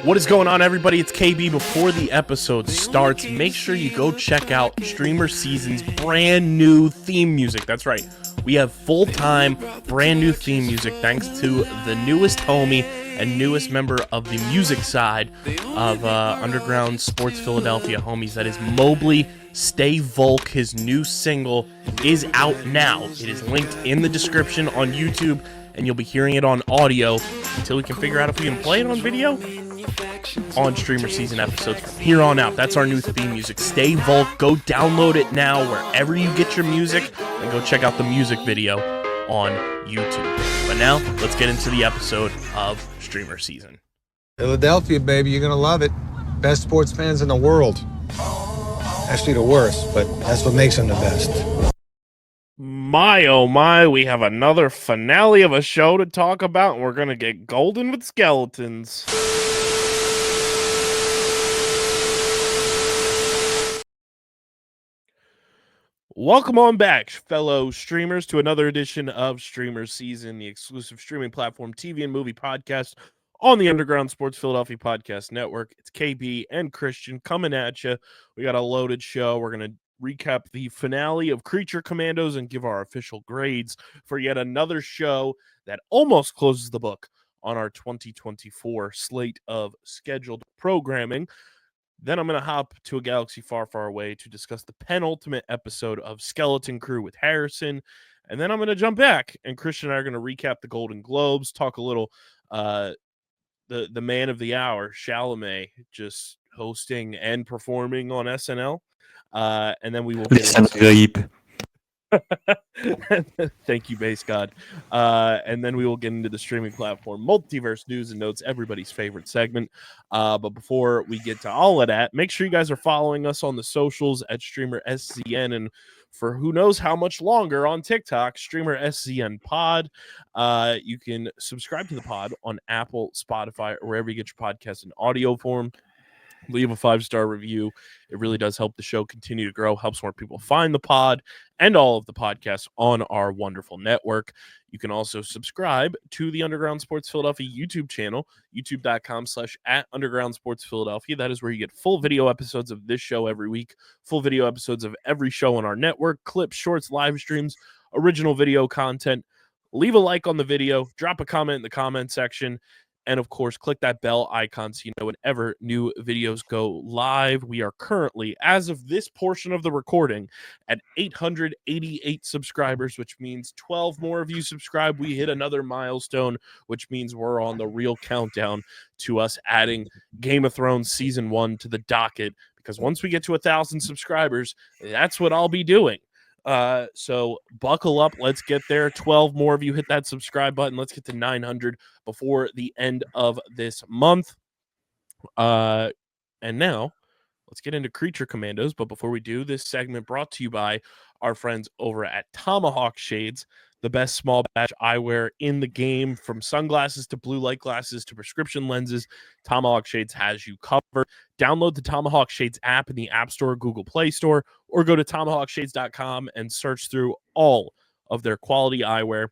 What is going on, everybody? It's KB. Before the episode starts, make sure you go check out StreamerSZN's brand new theme music. That's right. We have full-time, brand new theme music thanks to the newest homie and newest member of the music side of Underground Sports Philadelphia homies. That is Mobley. Stay Volk. His new single is out now. It is linked in the description on YouTube, and you'll be hearing it on audio until we can figure out if we can play it on video on StreamerSZN episodes from here on out. That's our new theme music. Stay Volk. Go download it now wherever you get your music, and go check out the music video on YouTube. But now, let's get into the episode of StreamerSZN. Philadelphia, baby, you're gonna love it. Best sports fans in the world. Actually, the worst, but that's what makes them the best. My, oh my, we have another finale of a show to talk about, and we're gonna get golden with skeletons. Welcome on back, fellow streamers, to another edition of StreamerSZN, the exclusive streaming platform TV and movie podcast on the Underground Sports Philadelphia Podcast Network. It's KB and Christian coming at you. We got a loaded show. We're going to recap the finale of Creature Commandos and give our official grades for yet another show that almost closes the book on our 2024 slate of scheduled programming. Then I'm going to hop to a galaxy far, far away to discuss the penultimate episode of Skeleton Crew with Harrison. And then I'm going to jump back, and Christian and I are going to recap the Golden Globes, talk a little the man of the hour, Chalamet, just hosting and performing on SNL. And then we will get into... Thank you, Base God. And then we will get into the streaming platform Multiverse news and notes, everybody's favorite segment. But before we get to all of that, make sure you guys are following us on the socials at StreamerSZN, and for who knows how much longer on TikTok, StreamerSZN Pod. You can subscribe to the pod on Apple, Spotify, or wherever you get your podcast in audio form. Leave a 5-star review. It really does help the show continue to grow, helps more people find the pod and all of the podcasts on our wonderful network. You can also subscribe to the Underground Sports Philadelphia YouTube channel, youtube.com/@Underground Sports Philadelphia. That is where you get full video episodes of this show every week, full video episodes of every show on our network, clips, shorts, live streams, original video content. Leave a like on the video, drop a comment in the comment section, and of course, click that bell icon so you know whenever new videos go live. We are currently, as of this portion of the recording, at 888 subscribers, which means 12 more of you subscribe. We hit another milestone, which means we're on the real countdown to us adding Game of Thrones Season 1 to the docket, because once we get to 1,000 subscribers, that's what I'll be doing. So buckle up. Let's get there. 12 more of you hit that subscribe button. Let's get to 900 before the end of this month. And now let's get into Creature Commandos. But before we do, this segment brought to you by our friends over at Tomahawk Shades, the best small batch eyewear in the game. From sunglasses to blue light glasses to prescription lenses, Tomahawk Shades has you covered. Download the Tomahawk Shades app in the App Store, Google Play Store, or go to tomahawkshades.com and search through all of their quality eyewear,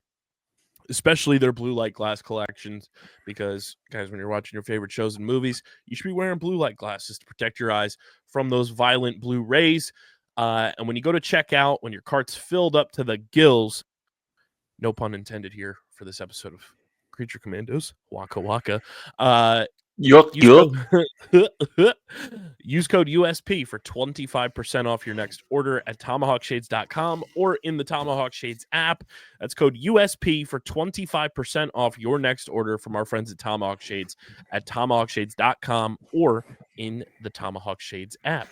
especially their blue light glass collections, because, guys, when you're watching your favorite shows and movies, you should be wearing blue light glasses to protect your eyes from those violent blue rays. And when you go to checkout, when your cart's filled up to the gills, no pun intended here for this episode of Creature Commandos, Waka Waka, use code USP for 25% off your next order at tomahawkshades.com or in the Tomahawk Shades app. That's code USP for 25% off your next order from our friends at Tomahawk Shades at tomahawkshades.com or in the Tomahawk Shades app.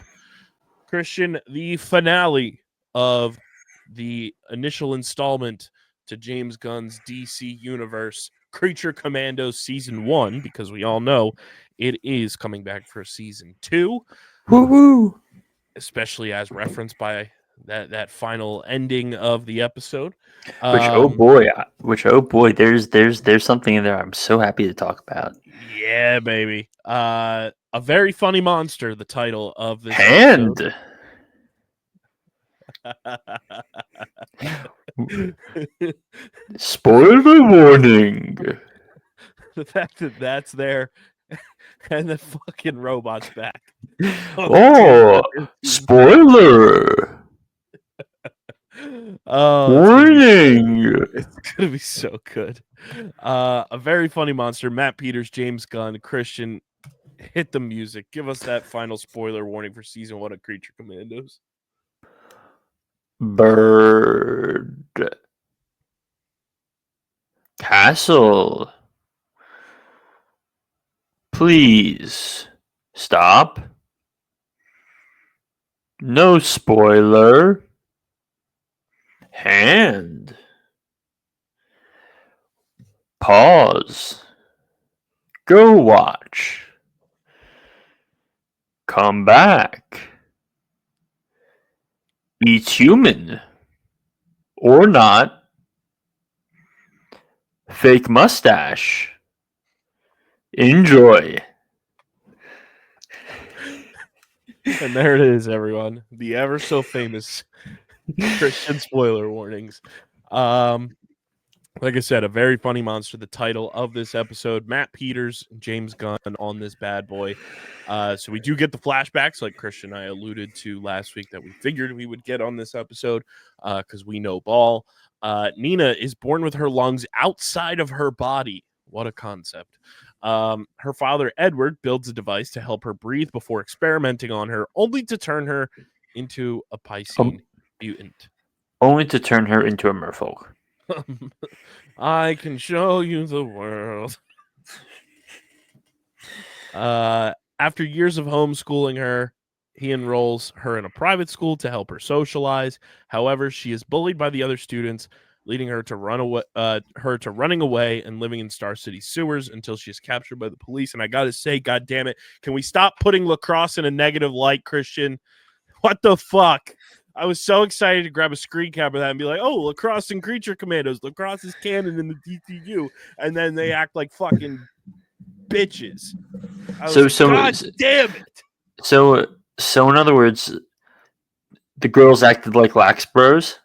Christian, the finale of the initial installment to James Gunn's DC universe, Creature Commandos Season 1, because we all know it is coming back for Season 2. Woo-hoo! Especially as referenced by that final ending of the episode. Which oh boy, there's something in there I'm so happy to talk about. Yeah, baby. A very funny monster, the title of this Hand. episode. Spoiler warning. The fact that that's there and the fucking robot's back. Oh, spoiler! Oh, Warning! it's gonna be so good. A very funny monster. Matt Peters, James Gunn, Christian. Hit the music. Give us that final spoiler warning for season 1 of Creature Commandos. Bird. Castle. Please stop. No spoiler. Hand. Pause. Go watch. Come back. Each human. Or not. Fake mustache. Enjoy. And there it is, everyone. The ever so famous Christian spoiler warnings. Like I said, a very funny monster. The title of this episode, Matt Peters, James Gunn on this bad boy. So we do get the flashbacks, like Christian and I alluded to last week, that we figured we would get on this episode because we know ball. Nina is born with her lungs outside of her body. What a concept. Her father, Edward, builds a device to help her breathe before experimenting on her, only to turn her into a Piscean mutant. Only to turn her into a merfolk. I can show you the world. After years of homeschooling her, he enrolls her in a private school to help her socialize. However, she is bullied by the other students, leading her to running away and living in Star City sewers until she is captured by the police. And I gotta say, God damn it, can we stop putting lacrosse in a negative light, Christian? What the fuck? I was so excited to grab a screen cap of that and be like, oh, lacrosse and Creature Commandos. Lacrosse is canon in the DCU. And then they act like fucking bitches. God damn it. So in other words, the girls acted like lax bros?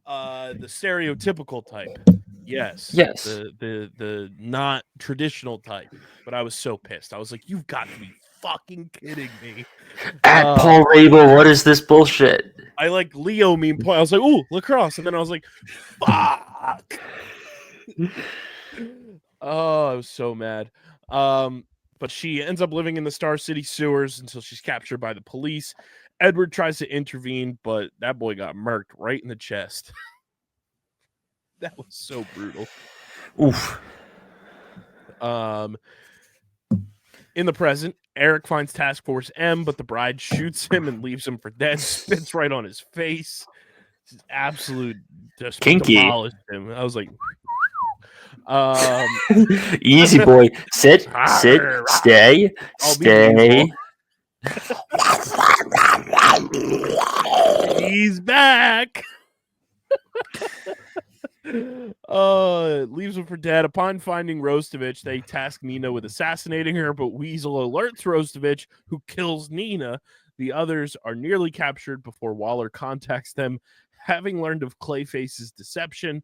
The stereotypical type. Yes. The not traditional type. But I was so pissed. I was like, you've got to be fucking kidding me. At Paul Rabel, what is this bullshit? I like Leo meme point. I was like, ooh, lacrosse. And then I was like, fuck. Oh, I was so mad. But she ends up living in the Star City sewers until she's captured by the police. Edward tries to intervene, but that boy got murked right in the chest. That was so brutal. Oof. In the present, Eric finds Task Force M, but the bride shoots him and leaves him for dead, spits right on his face. It's absolute just kinky. Demolished him. I was like, easy boy. Sit, stay. He's back. Leaves him for dead. Upon finding Rostovich, they task Nina with assassinating her, but Weasel alerts Rostovich, who kills Nina. The others are nearly captured before Waller contacts them. Having learned of Clayface's deception,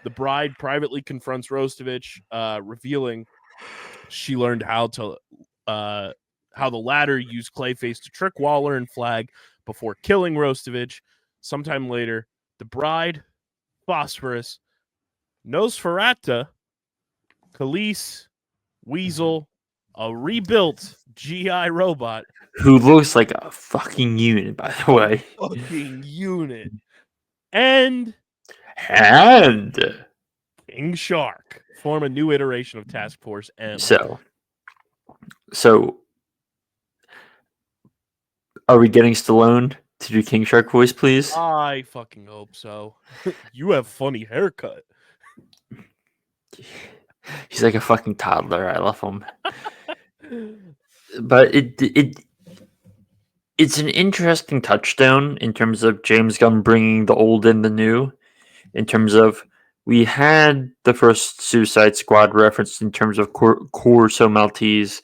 the bride privately confronts Rostovich, revealing she learned how the latter used Clayface to trick Waller and Flag before killing Rostovich. Sometime later, the bride, Phosphorus, Nosferatu, Khalees, Weasel, a rebuilt GI robot. Who looks like a fucking unit, by the way. Fucking unit. And King Shark form a new iteration of Task Force M. So are we getting Stallone to do King Shark voice, please? I fucking hope so. You have funny haircut. He's like a fucking toddler. I love him. But it's an interesting touchstone in terms of James Gunn bringing the old and the new. In terms of, we had the first Suicide Squad referenced in terms of Corso Maltese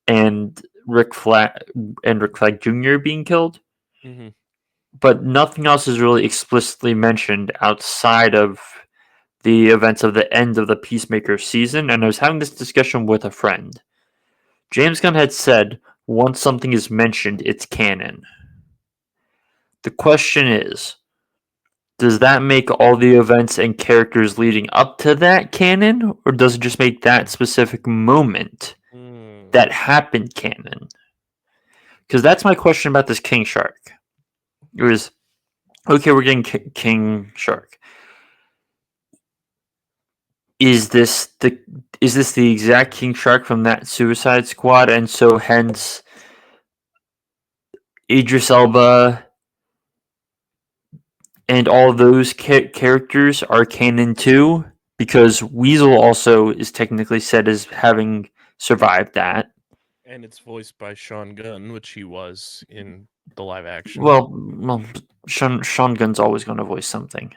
and Rick Flag Jr. being killed. Mm-hmm. But nothing else is really explicitly mentioned outside of the events of the end of the Peacemaker season. And I was having this discussion with a friend. James Gunn had said, once something is mentioned, it's canon. The question is, does that make all the events and characters leading up to that canon, or does it just make that specific moment that happened canon? Because that's my question about this King Shark. It was, okay, we're getting King Shark. Is this the exact King Shark from that Suicide Squad, and so hence Idris Elba and all those characters are canon too? Because Weasel also is technically said as having survived that. And it's voiced by Sean Gunn, which he was in the live action. Well, Sean Gunn's always going to voice something,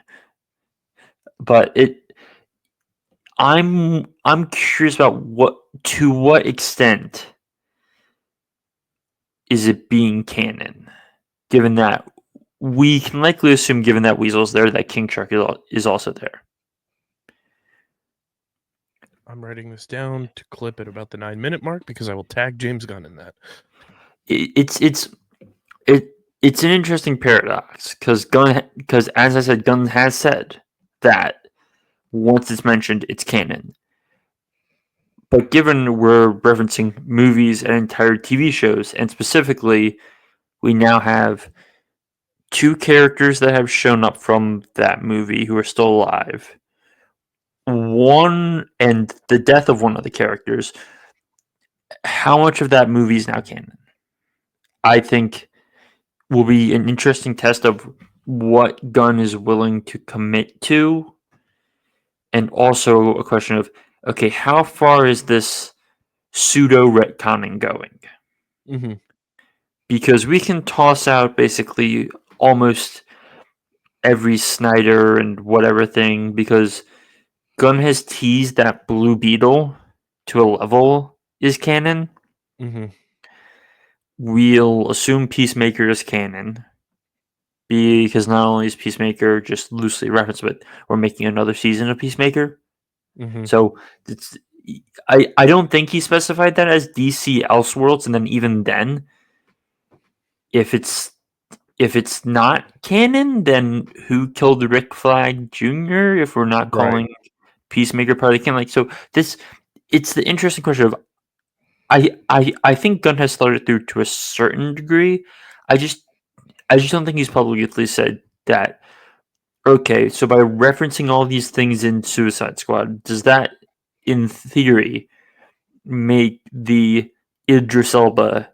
but I'm curious about to what extent is it being canon, given that we can likely assume, given that Weasel's there, that King Shark is also there. I'm writing this down to clip at about the 9-minute mark because I will tag James Gunn in that. It's an interesting paradox because as I said, Gunn has said that once it's mentioned, it's canon. But given we're referencing movies and entire TV shows, and specifically, we now have 2 characters that have shown up from that movie who are still alive. One, and the death of one of the characters. How much of that movie is now canon? I think will be an interesting test of what Gunn is willing to commit to, and also a question of, okay, how far is this pseudo retconning going? Mm-hmm. Because we can toss out basically almost every Snyder and whatever thing, because Gunn has teased that Blue Beetle to a level is canon. Mm-hmm. We'll assume Peacemaker is canon, because not only is Peacemaker just loosely referenced, but we're making another season of Peacemaker. Mm-hmm. So I don't think he specified that as DC Elseworlds, and then even then, if it's not canon, then who killed Rick Flag Jr. if we're not calling Peacemaker part of the canon? So it's the interesting question of, I think Gunn has thought it through to a certain degree. I just don't think he's publicly said that. Okay, so by referencing all these things in Suicide Squad, does that, in theory, make the Idris Elba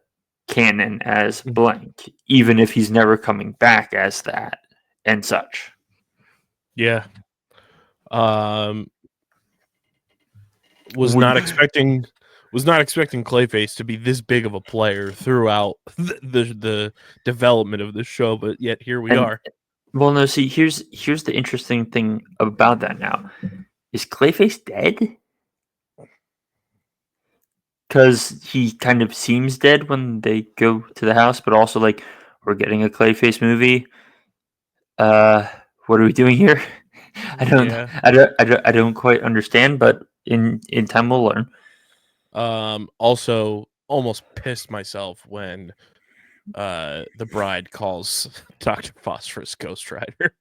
canon as blank, even if he's never coming back as that and such? Yeah. Was not expecting Clayface to be this big of a player throughout the development of the show, but yet here we are. Well, no, see, here's the interesting thing about that now. Is Clayface dead? Because he kind of seems dead when they go to the house, but also, like, we're getting a Clayface movie. What are we doing here? I don't quite understand, but in time we'll learn. Also, almost pissed myself when the bride calls Dr. Phosphorus Ghost Rider.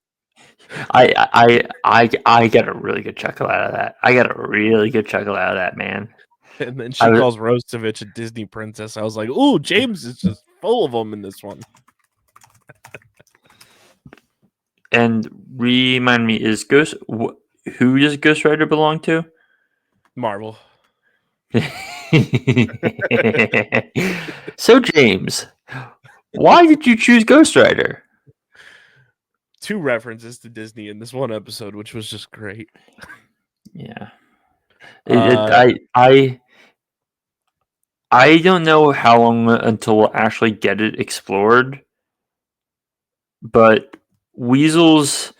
I get a really good chuckle out of that. Man. And then she calls Rostovich a Disney princess. I was like, "Ooh, James is just full of them in this one." And remind me, who does Ghost Rider belong to? Marvel. So, James, why did you choose Ghost Rider? 2 references to Disney in this one episode, which was just great. Yeah. I don't know how long until we'll actually get it explored, but Weasel's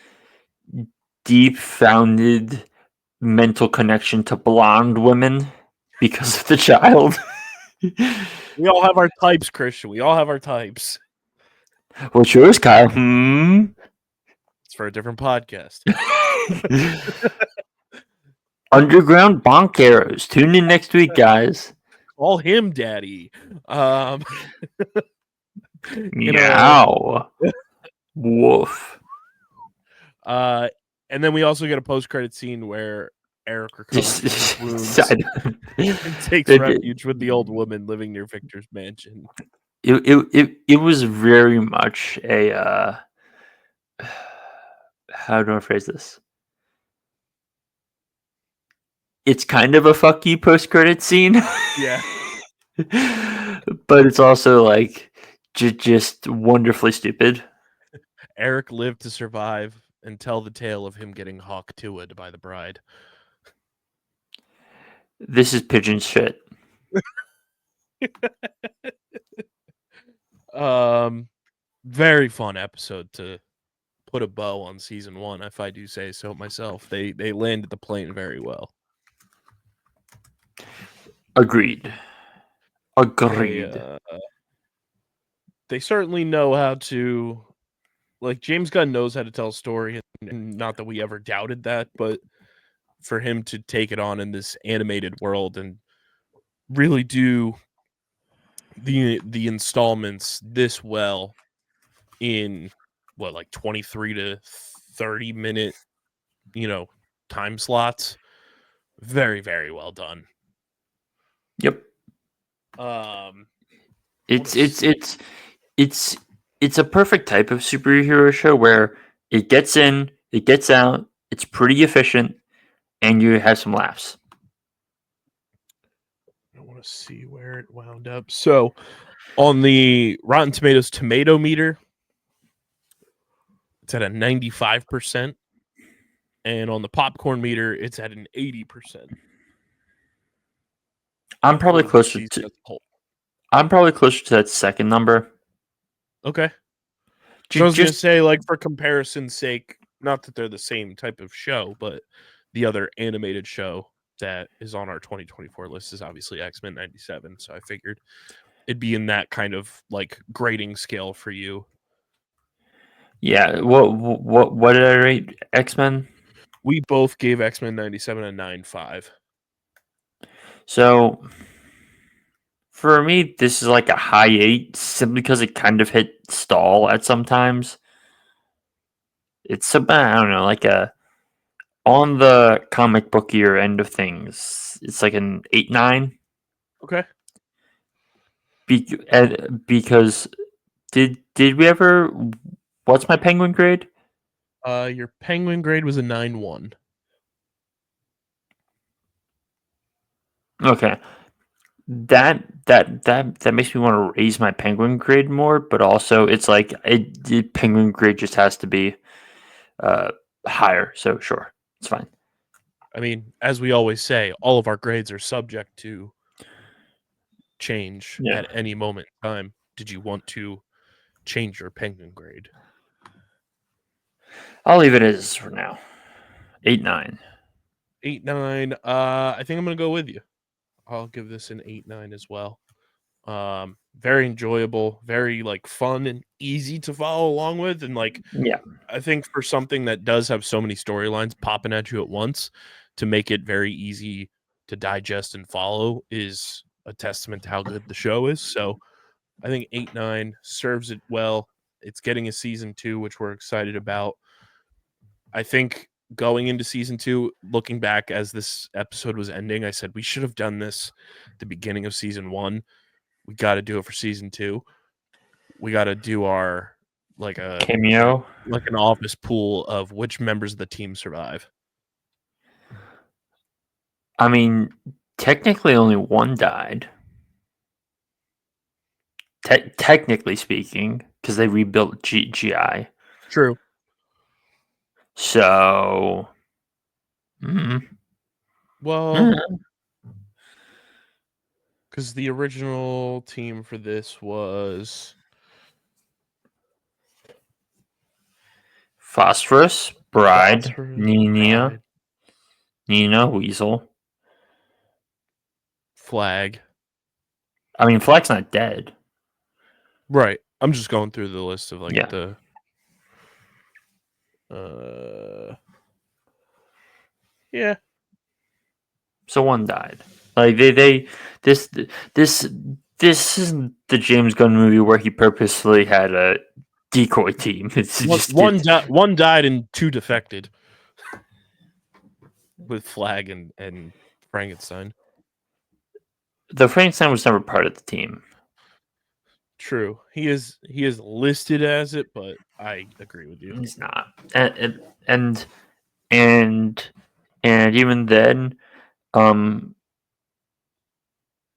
deep-founded mental connection to blonde women because of the child. We all have our types, Christian. We all have our types. What's yours, Kyle? It's for a different podcast. Underground bonk arrows. Tune in next week, guys. Call him daddy. Meow. Woof. And then we also get a post-credit scene where Eric recovers from his wounds and takes refuge with the old woman living near Victor's mansion. It was very much a how do I phrase this? It's kind of a fuck you post-credit scene. Yeah. But it's also like just wonderfully stupid. Eric lived to survive and tell the tale of him getting hawk to-ed by the bride. This is pigeon shit. Very fun episode to put a bow on season 1, if I do say so myself. They landed the plane very well. Agreed. They certainly know how to, like, James Gunn knows how to tell a story, and not that we ever doubted that, but for him to take it on in this animated world and really do the installments this well in what, like 23 to 30 minute, time slots. Very, very well done. Yep. It's a perfect type of superhero show where it gets in, it gets out, it's pretty efficient, and you have some laughs. I want to see where it wound up. So on the Rotten Tomatoes tomato meter, it's at a 95%. And on the popcorn meter, it's at an 80%. I'm probably closer to that second number. Okay. So I was going to say, like, for comparison's sake, not that they're the same type of show, but the other animated show that is on our 2024 list is obviously X-Men 97. So I figured it'd be in that kind of like grading scale for you. Yeah. What did I rate X-Men? We both gave X-Men 97 a 9.5. So for me, this is like a high 8 simply because it kind of hit stall at sometimes. It's about, I don't know, like a on the comic book year end of things. It's like an 8-9. Okay. Because did we ever? What's my Penguin grade? Your Penguin grade was a 9.1. Okay, that makes me want to raise my Penguin grade more, but also it's like Penguin grade just has to be higher. So sure, it's fine. I mean, as we always say, all of our grades are subject to change at any moment in time. Did you want to change your Penguin grade? I'll leave it as for now. 8-9. 8.9. I think I'm gonna go with you. I'll give this an 8.9 as well. Very enjoyable, very like fun and easy to follow along with, and like I think for something that does have so many storylines popping at you at once, to make it very easy to digest and follow is a testament to how good the show is. So I think 8.9 serves it well. It's getting a season 2, which we're excited about. I think going into season 2, looking back as this episode was ending, I said we should have done this at the beginning of season 1. We got to do it for season 2. We got to do our like a cameo, like an office pool of which members of the team survive. I mean, technically only one died. Technically speaking, because they rebuilt GI. True. So, well, because the original team for this was Phosphorus, Bride, Nina, Weasel, Flag. I mean, Flag's not dead. Right. I'm just going through the list of like the yeah. So one died. Like this isn't the James Gunn movie where he purposely had a decoy team. It's just one died and two defected with Flag and Frankenstein. The Frankenstein was never part of the team. True, he is listed as it, but I agree with you. He's not, and even then,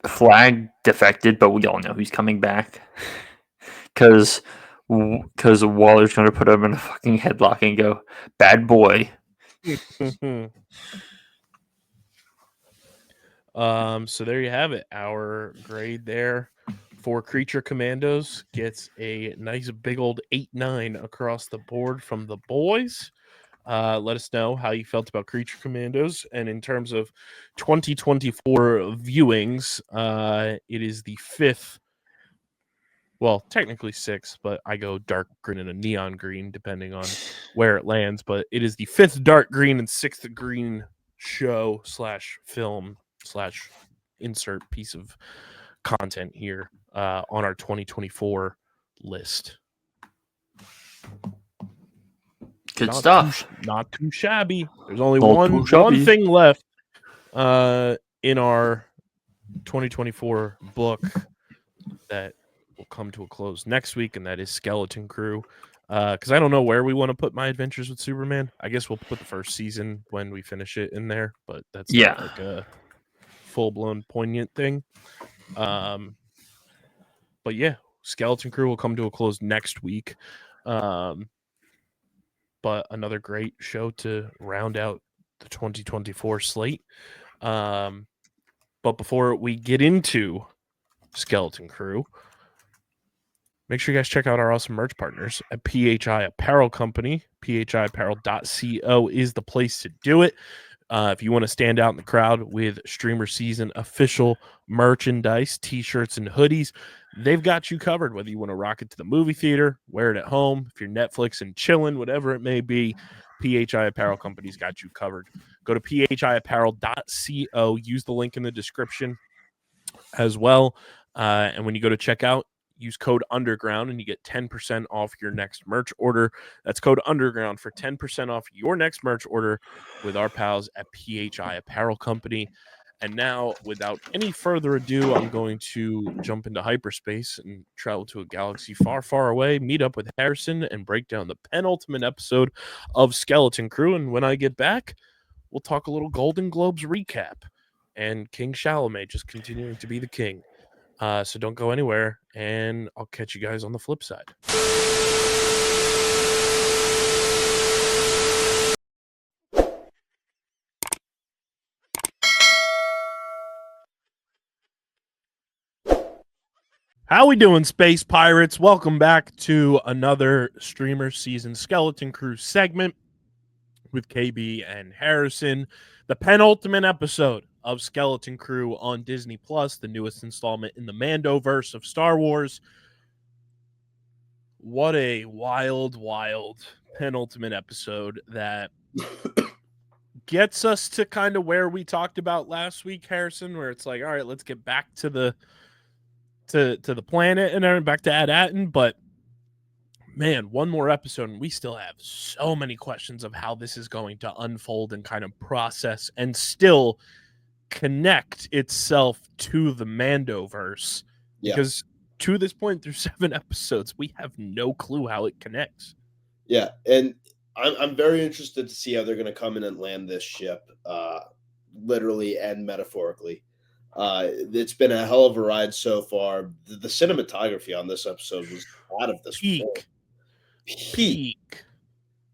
Flag defected, but we all know he's coming back because Waller's going to put him in a fucking headlock and go, "Bad boy." So there you have it. Our grade there for Creature Commandos gets a nice big old 8-9 across the board from the boys. Let us know how you felt about Creature Commandos. And in terms of 2024 viewings, it is the 5th. Well, technically 6th, but I go dark green and a neon green, depending on where it lands. But it is the 5th dark green and 6th green show / film / insert piece of content here on our 2024 list. Good stuff. Not too shabby. There's only one thing left in our 2024 book that will come to a close next week, and that is Skeleton Crew. Because I don't know where we want to put My Adventures with Superman. I guess we'll put the first season when we finish it in there, but that's not like a full-blown poignant thing. But yeah, Skeleton Crew will come to a close next week. But another great show to round out the 2024 slate. But before we get into Skeleton Crew, make sure you guys check out our awesome merch partners at PHI Apparel Company. PHIapparel.co is the place to do it. If you want to stand out in the crowd with StreamerSZN official merchandise, t-shirts, and hoodies, they've got you covered. Whether you want to rock it to the movie theater, wear it at home, if you're Netflix and chilling, whatever it may be, PHI Apparel Company's got you covered. Go to phiapparel.co. Use the link in the description as well. And when you go to checkout, use code Underground and you get 10% off your next merch order. That's code Underground for 10% off your next merch order with our pals at PHI Apparel Company. And now, without any further ado, I'm going to jump into hyperspace and travel to a galaxy far, far away, meet up with Harrison, and break down the penultimate episode of Skeleton Crew. And when I get back, we'll talk a little Golden Globes recap and King Chalamet just continuing to be the king. So don't go anywhere, and I'll catch you guys on the flip side. How we doing, Space Pirates? Welcome back to another StreamerSZN Skeleton Crew segment with KB and Harrison. The penultimate episode of Skeleton Crew on Disney Plus, the newest installment in the MandoVerse of Star Wars. What a wild, wild penultimate episode that gets us to kind of where we talked about last week, Harrison, where it's like, all right, let's get back to the planet and then back to Ad-Atten. But man, one more episode and we still have so many questions of how this is going to unfold and kind of process and still connect itself to the MandoVerse. Yeah. Because to this point, through 7 episodes, we have no clue how it connects. Yeah, and I'm very interested to see how they're going to come in and land this ship, literally and metaphorically. It's been a hell of a ride so far. The cinematography on this episode was out of this world. Peak.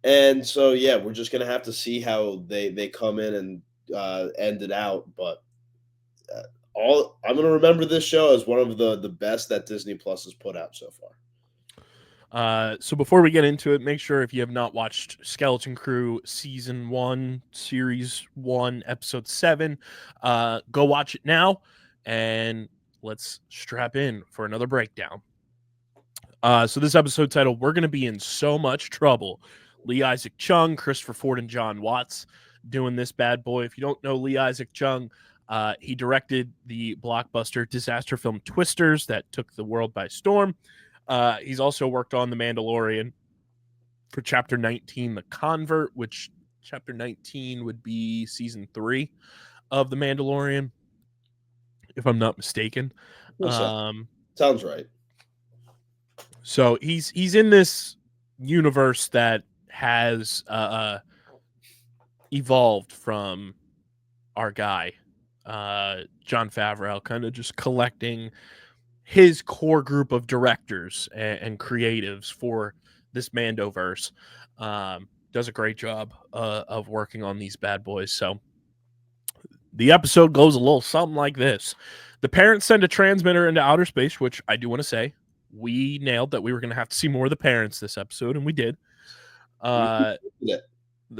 And so, yeah, we're just going to have to see how they come in and end it out. But I'm going to remember this show as one of the best that Disney Plus has put out so far. So before we get into it, make sure if you have not watched Skeleton Crew Season 1, Series 1, Episode 7, go watch it now, and let's strap in for another breakdown. So this episode titled, We're Going to Be in So Much Trouble. Lee Isaac Chung, Christopher Ford, and John Watts doing this bad boy. If you don't know Lee Isaac Chung, He directed the blockbuster disaster film Twisters that took the world by storm. He's also worked on The Mandalorian for Chapter 19, The Convert, which Chapter 19 would be Season 3 of The Mandalorian, if I'm not mistaken. Sounds right. So he's in this universe that has evolved from our guy, Jon Favreau, kind of just collecting his core group of directors and creatives for this MandoVerse. Does a great job of working on these bad boys. So the episode goes a little something like this. The parents send a transmitter into outer space, which I do want to say, we nailed that we were going to have to see more of the parents this episode, and we did. The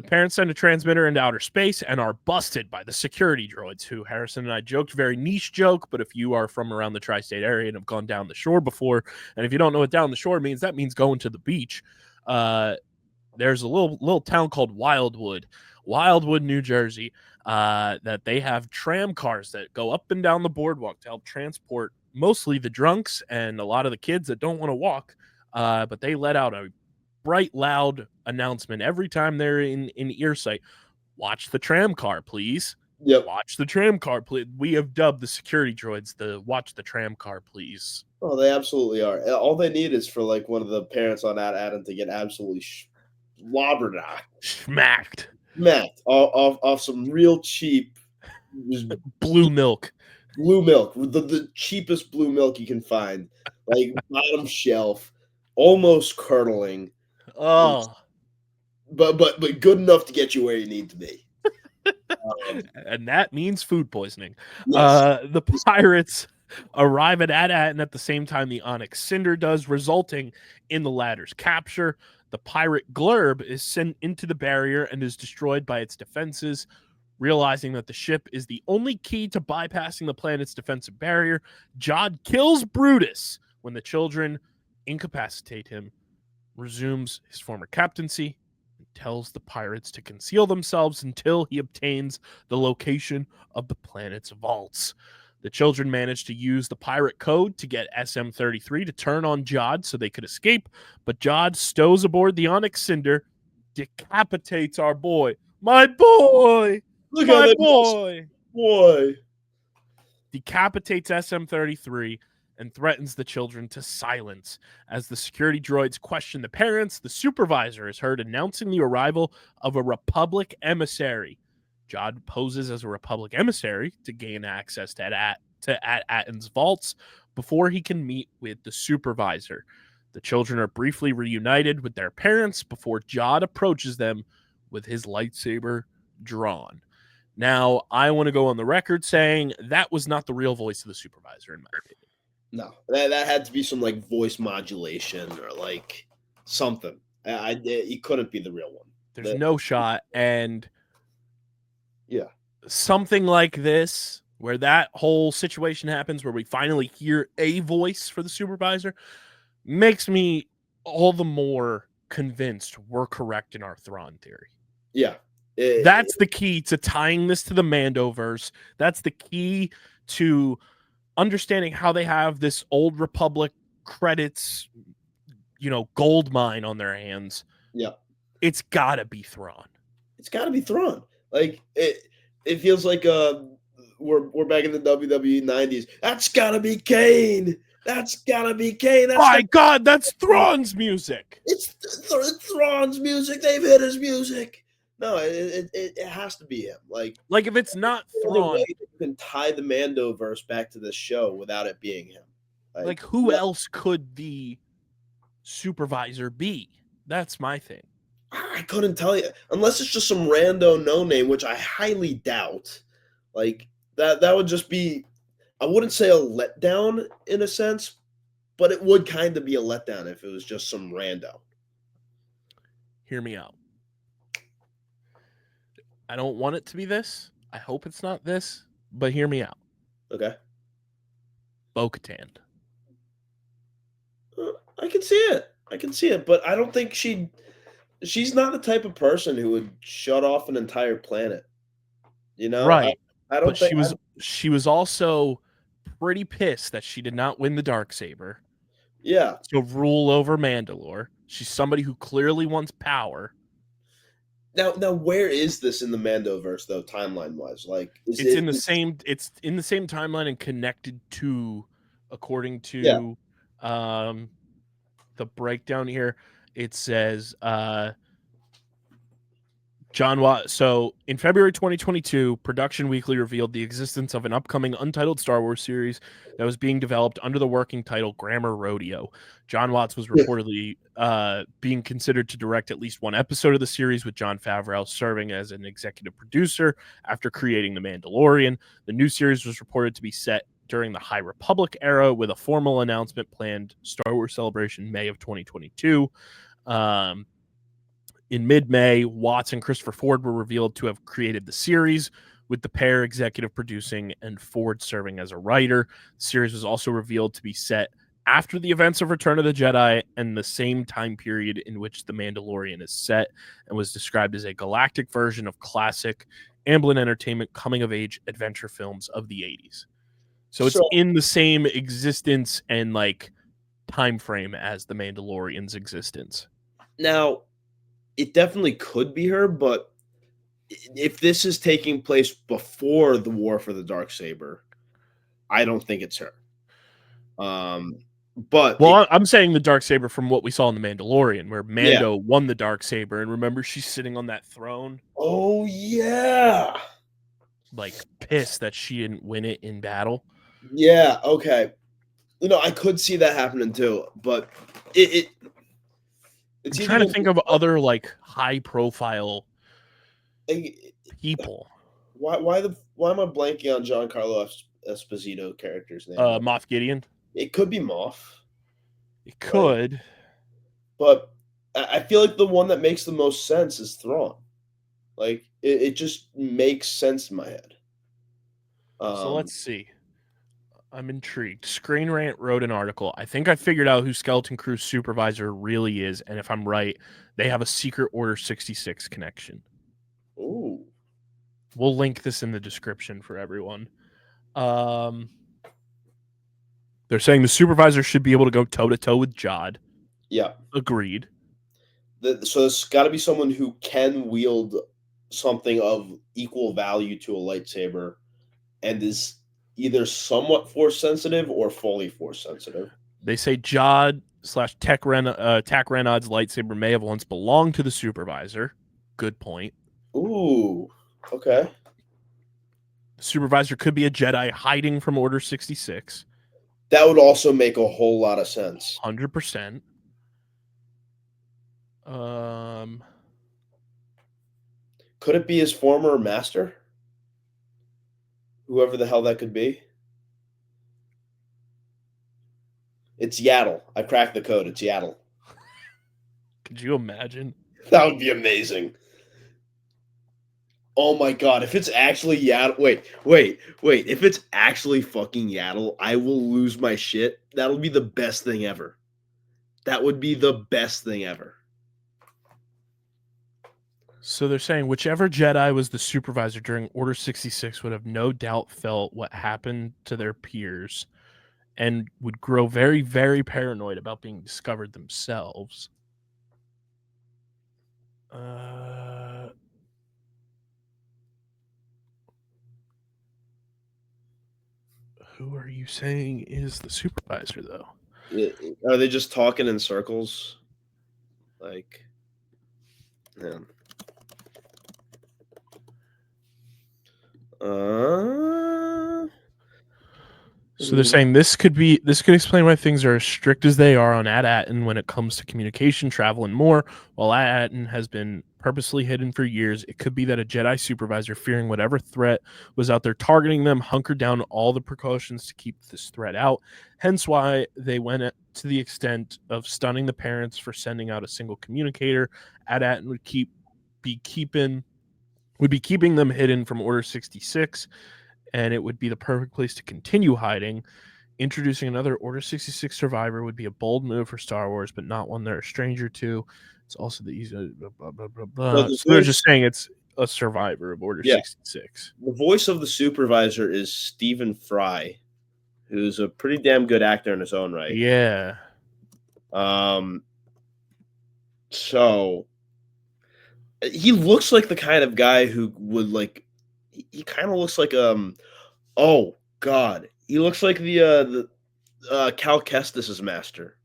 parents send a transmitter into outer space and are busted by the security droids, who Harrison and I joked, very niche joke, but if you are from around the tri-state area and have gone down the shore before, and if you don't know what down the shore means, that means going to the beach. There's a little town called Wildwood, New Jersey, that they have tram cars that go up and down the boardwalk to help transport mostly the drunks and a lot of the kids that don't want to walk, but they let out a bright, loud announcement every time they're in earsight. Watch the tram car, please. Yep. Watch the tram car, please. We have dubbed the security droids the watch the tram car, please. Oh, they absolutely are. All they need is for like one of the parents on that Adam to get absolutely smacked off some real cheap blue milk. The cheapest blue milk you can find, like bottom shelf, almost curdling. Oh, but good enough to get you where you need to be. And that means food poisoning. Yes. The pirates arrive at AT-AT, and at the same time the Onyx Cinder does, resulting in the latter's capture. The pirate Glurb is sent into the barrier and is destroyed by its defenses. Realizing that the ship is the only key to bypassing the planet's defensive barrier, Jod kills Brutus when the children incapacitate him, resumes his former captaincy, and tells the pirates to conceal themselves until he obtains the location of the planet's vaults. The children manage to use the pirate code to get SM-33 to turn on Jod so they could escape, but Jod stows aboard the Onyx Cinder, decapitates our boy. My boy! Look my at boy! Decapitates SM-33 and threatens the children to silence. As the security droids question the parents, the supervisor is heard announcing the arrival of a Republic emissary. Jod poses as a Republic emissary to gain access to Atton's vaults before he can meet with the supervisor. The children are briefly reunited with their parents before Jod approaches them with his lightsaber drawn. Now, I want to go on the record saying that was not the real voice of the supervisor, in my opinion. No, that had to be some like voice modulation or like something. It couldn't be the real one. There's no shot. And yeah, something like this, where that whole situation happens, where we finally hear a voice for the supervisor, makes me all the more convinced we're correct in our Thrawn theory. Yeah. That's the key to tying this to the MandoVerse. That's the key to understanding how they have this old Republic credits, gold mine on their hands. Yeah. It's gotta be Thrawn. It's gotta be Thrawn. Like it feels like we're back in the WWE 90s. That's gotta be Kane. That's gotta be Kane. My God, that's Thrawn's music. It's Thrawn's music. They've hit his music. No, it has to be him. Like if it's not Thrawn, you can tie the MandoVerse back to this show without it being him. Like who else could the supervisor be? That's my thing. I couldn't tell you, unless it's just some rando no name, which I highly doubt. Like that would just be, I wouldn't say a letdown in a sense, but it would kind of be a letdown if it was just some rando. Hear me out. I don't want it to be this. I hope it's not this, but hear me out. Okay. Bo-Katan. I can see it, but I don't think she's not the type of person who would shut off an entire planet. Right. I don't think she was also pretty pissed that she did not win the Darksaber. Yeah. To rule over Mandalore. She's somebody who clearly wants power. Now, where is this in the MandoVerse though, timeline wise? Like, It's in the same timeline and connected to, according to the breakdown here. It says John Watt. So in February 2022, Production Weekly revealed the existence of an upcoming untitled Star Wars series that was being developed under the working title Grammar Rodeo. John Watts was reportedly being considered to direct at least one episode of the series, with Jon Favreau serving as an executive producer after creating The Mandalorian. The new series was reported to be set during the High Republic era, with a formal announcement planned Star Wars Celebration May of 2022. In mid-May, Watts and Christopher Ford were revealed to have created the series, with the pair executive producing and Ford serving as a writer. The series was also revealed to be set after the events of Return of the Jedi and the same time period in which The Mandalorian is set, and was described as a galactic version of classic Amblin Entertainment coming-of-age adventure films of the 80s. So it's in the same existence and like time frame as The Mandalorian's existence. Now, it definitely could be her, but if this is taking place before the War for the Darksaber, I don't think it's her. But I'm saying the Darksaber from what we saw in The Mandalorian, where Mando won the Darksaber, and remember she's sitting on that throne. Oh yeah, like pissed that she didn't win it in battle. Yeah. Okay. I could see that happening too, but it's I'm trying to think of other like high profile people. Why am I blanking on Giancarlo Esposito character's name? Moff Gideon. It could be Moff. It could. But I feel like the one that makes the most sense is Thrawn. Like it just makes sense in my head. So let's see. I'm intrigued. Screen Rant wrote an article. I think I figured out who Skeleton Crew's supervisor really is, and if I'm right, they have a secret Order 66 connection. Ooh. We'll link this in the description for everyone. They're saying the supervisor should be able to go toe-to-toe with Jod. Yeah. Agreed. So it's got to be someone who can wield something of equal value to a lightsaber and is either somewhat force sensitive or fully force sensitive. They say Jod / Tak Renod's lightsaber may have once belonged to the supervisor. Good point. Ooh, okay. The supervisor could be a Jedi hiding from Order 66. That would also make a whole lot of sense. 100%. Could it be his former master? Whoever the hell that could be. It's Yaddle. I cracked the code. It's Yaddle. Could you imagine? That would be amazing. Oh my god, if it's actually Yaddle. Wait. If it's actually fucking Yaddle, I will lose my shit. That'll be the best thing ever. That would be the best thing ever. So they're saying whichever Jedi was the supervisor during Order 66 would have no doubt felt what happened to their peers and would grow very, very paranoid about being discovered themselves. Who are you saying is the supervisor, though? Are they just talking in circles? Like, yeah. So they're saying this could explain why things are as strict as they are on AT-ATN when it comes to communication, travel, and more. While AT-ATN has been purposely hidden for years, it could be that a Jedi supervisor, fearing whatever threat was out there targeting them, hunkered down all the precautions to keep this threat out. Hence why they went to the extent of stunning the parents for sending out a single communicator. AT-ATN would be keeping them hidden from Order 66, and it would be the perfect place to continue hiding. Introducing another Order 66 survivor would be a bold move for Star Wars, but not one they're a stranger to. It's also the easy. Blah, blah, blah, blah. So they're just saying it's a survivor of Order Yeah. 66. The voice of the supervisor is Stephen Fry, who's a pretty damn good actor in his own right. Yeah. So he looks like the kind of guy who would like. He kind of looks like oh god, he looks like the Cal Kestis's master.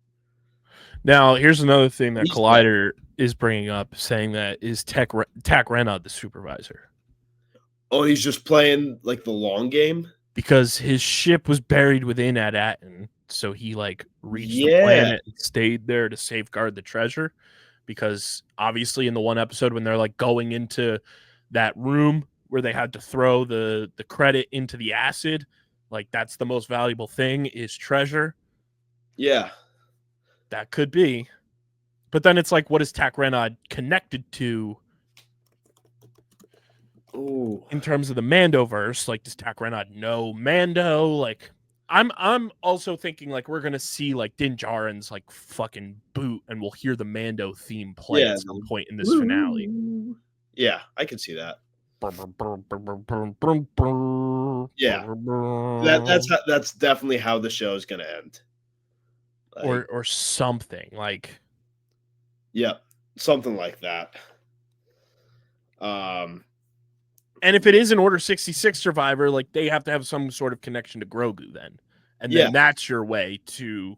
Now, here's another thing that He's Collider is bringing up, saying that is Tak Renna the supervisor. Oh, he's just playing like the long game? Because his ship was buried within At-Aten, so he like reached the Yeah. planet and stayed there to safeguard the treasure. Because obviously in the one episode when they're like going into that room where they had to throw the credit into the acid, like that's the most valuable thing is treasure. Yeah. That could be. But then it's like, what is Tak Renna connected to Ooh. in terms of the MandoVerse? Like, does Tak Renna know Mando? Like, I'm also thinking like we're gonna see like Din Djarin's like fucking boot, and we'll hear the Mando theme play at some point in this finale. Yeah, I can see that. Yeah, that's definitely how the show is gonna end. Like, or something like. Yeah, something like that. And if it is an Order 66 survivor, like they have to have some sort of connection to Grogu then. And then that's your way to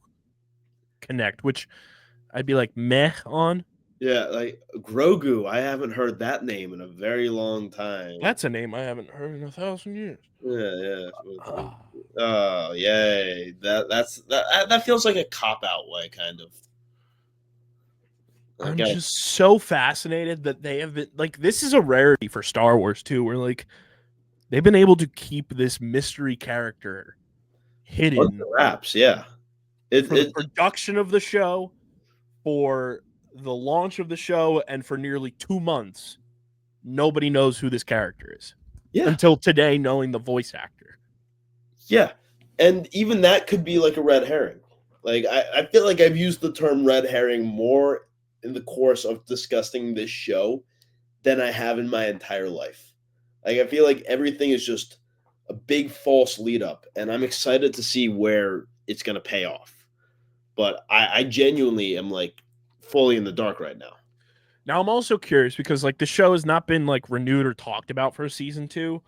connect, which I'd be like meh on. Yeah, like Grogu, I haven't heard that name in a very long time. That's a name I haven't heard in 1,000 years. Yeah. Oh, yay. That feels like a cop-out way, kind of. I'm just so fascinated that they have been like, this is a rarity for Star Wars too, where like they've been able to keep this mystery character hidden under wraps. Yeah, for the production of the show, for the launch of the show, and for nearly 2 months, nobody knows who this character is. Yeah, until today, knowing the voice actor. Yeah, and even that could be like a red herring. Like I feel like I've used the term red herring more in the course of discussing this show than I have in my entire life. Like I feel like everything is just a big false lead up, and I'm excited to see where it's going to pay off. But I genuinely am like fully in the dark right now. Now I'm also curious because like the show has not been like renewed or talked about for season 2,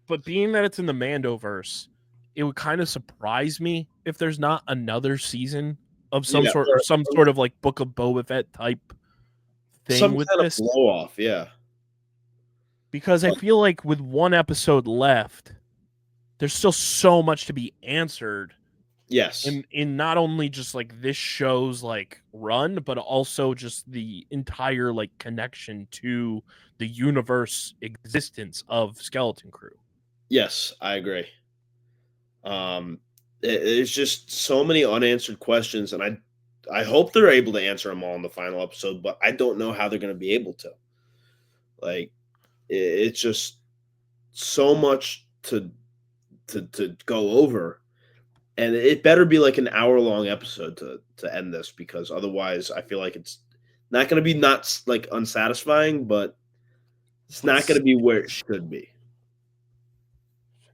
but being that it's in the MandoVerse, it would kind of surprise me if there's not another season of some sort or some sort of like Book of Boba Fett type thing Some with kind this. of blow off, yeah. Because I feel like with one episode left, there's still so much to be answered. Yes. In not only just like this show's like run, but also just the entire like connection to the universe existence of Skeleton Crew. Yes, I agree. There's just so many unanswered questions, and I hope they're able to answer them all in the final episode, but I don't know how they're going to be able to. Like, it's just so much to go over, and it better be like an hour-long episode to end this, because otherwise I feel like it's not going to be not like unsatisfying, but it's not going to be where it should be.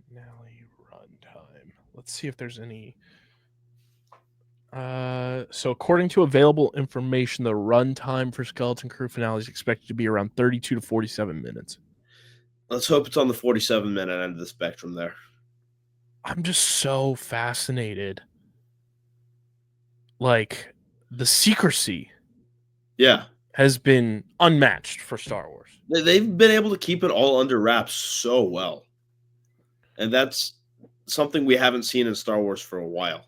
Finale runtime. Let's see if there's any. So according to available information, the runtime for Skeleton Crew finale is expected to be around 32 to 47 minutes. Let's hope it's on the 47-minute end of the spectrum there. I'm just so fascinated. Like, the secrecy has been unmatched for Star Wars. They've been able to keep it all under wraps so well. And that's something we haven't seen in Star Wars for a while.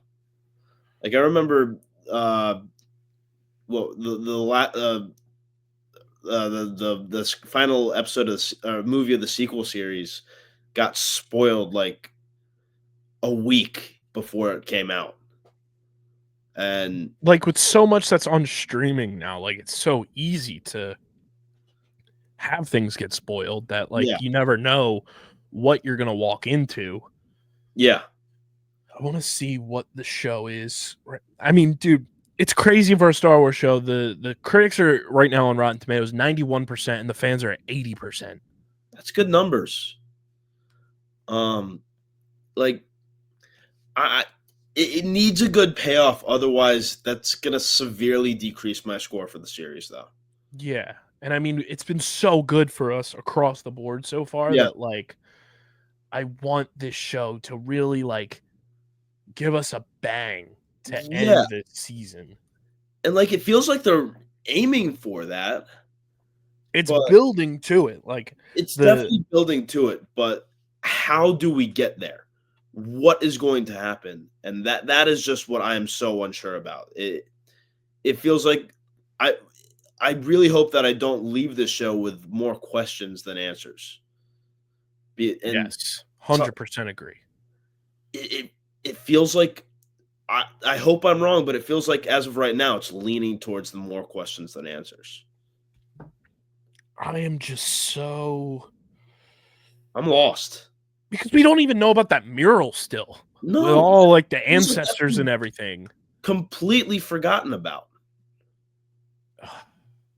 Like I remember the final episode of the movie of the sequel series got spoiled like a week before it came out. And like with so much that's on streaming now, like it's so easy to have things get spoiled that like you never know what you're gonna walk into. Yeah. I want to see what the show is. I mean, dude, it's crazy for a Star Wars show. The critics are right now on Rotten Tomatoes 91% and the fans are at 80%. That's good numbers. Like it needs a good payoff. Otherwise, that's gonna severely decrease my score for the series, though. Yeah. And I mean, it's been so good for us across the board so far Yeah. that like I want this show to really like give us a bang to Yeah. end this season. And like it feels like they're aiming for that. It's But building to it. Like it's the definitely building to it, but how do we get there? What is going to happen? And that is just what I am so unsure about. It feels like I really hope that I don't leave this show with more questions than answers. And yes, 100% agree. it feels like I hope I'm wrong, but it feels like as of right now, it's leaning towards the more questions than answers. I am just so I'm lost. because we don't even know about that mural still. No, with all like the feels like ancestors that's and everything. completely forgotten about.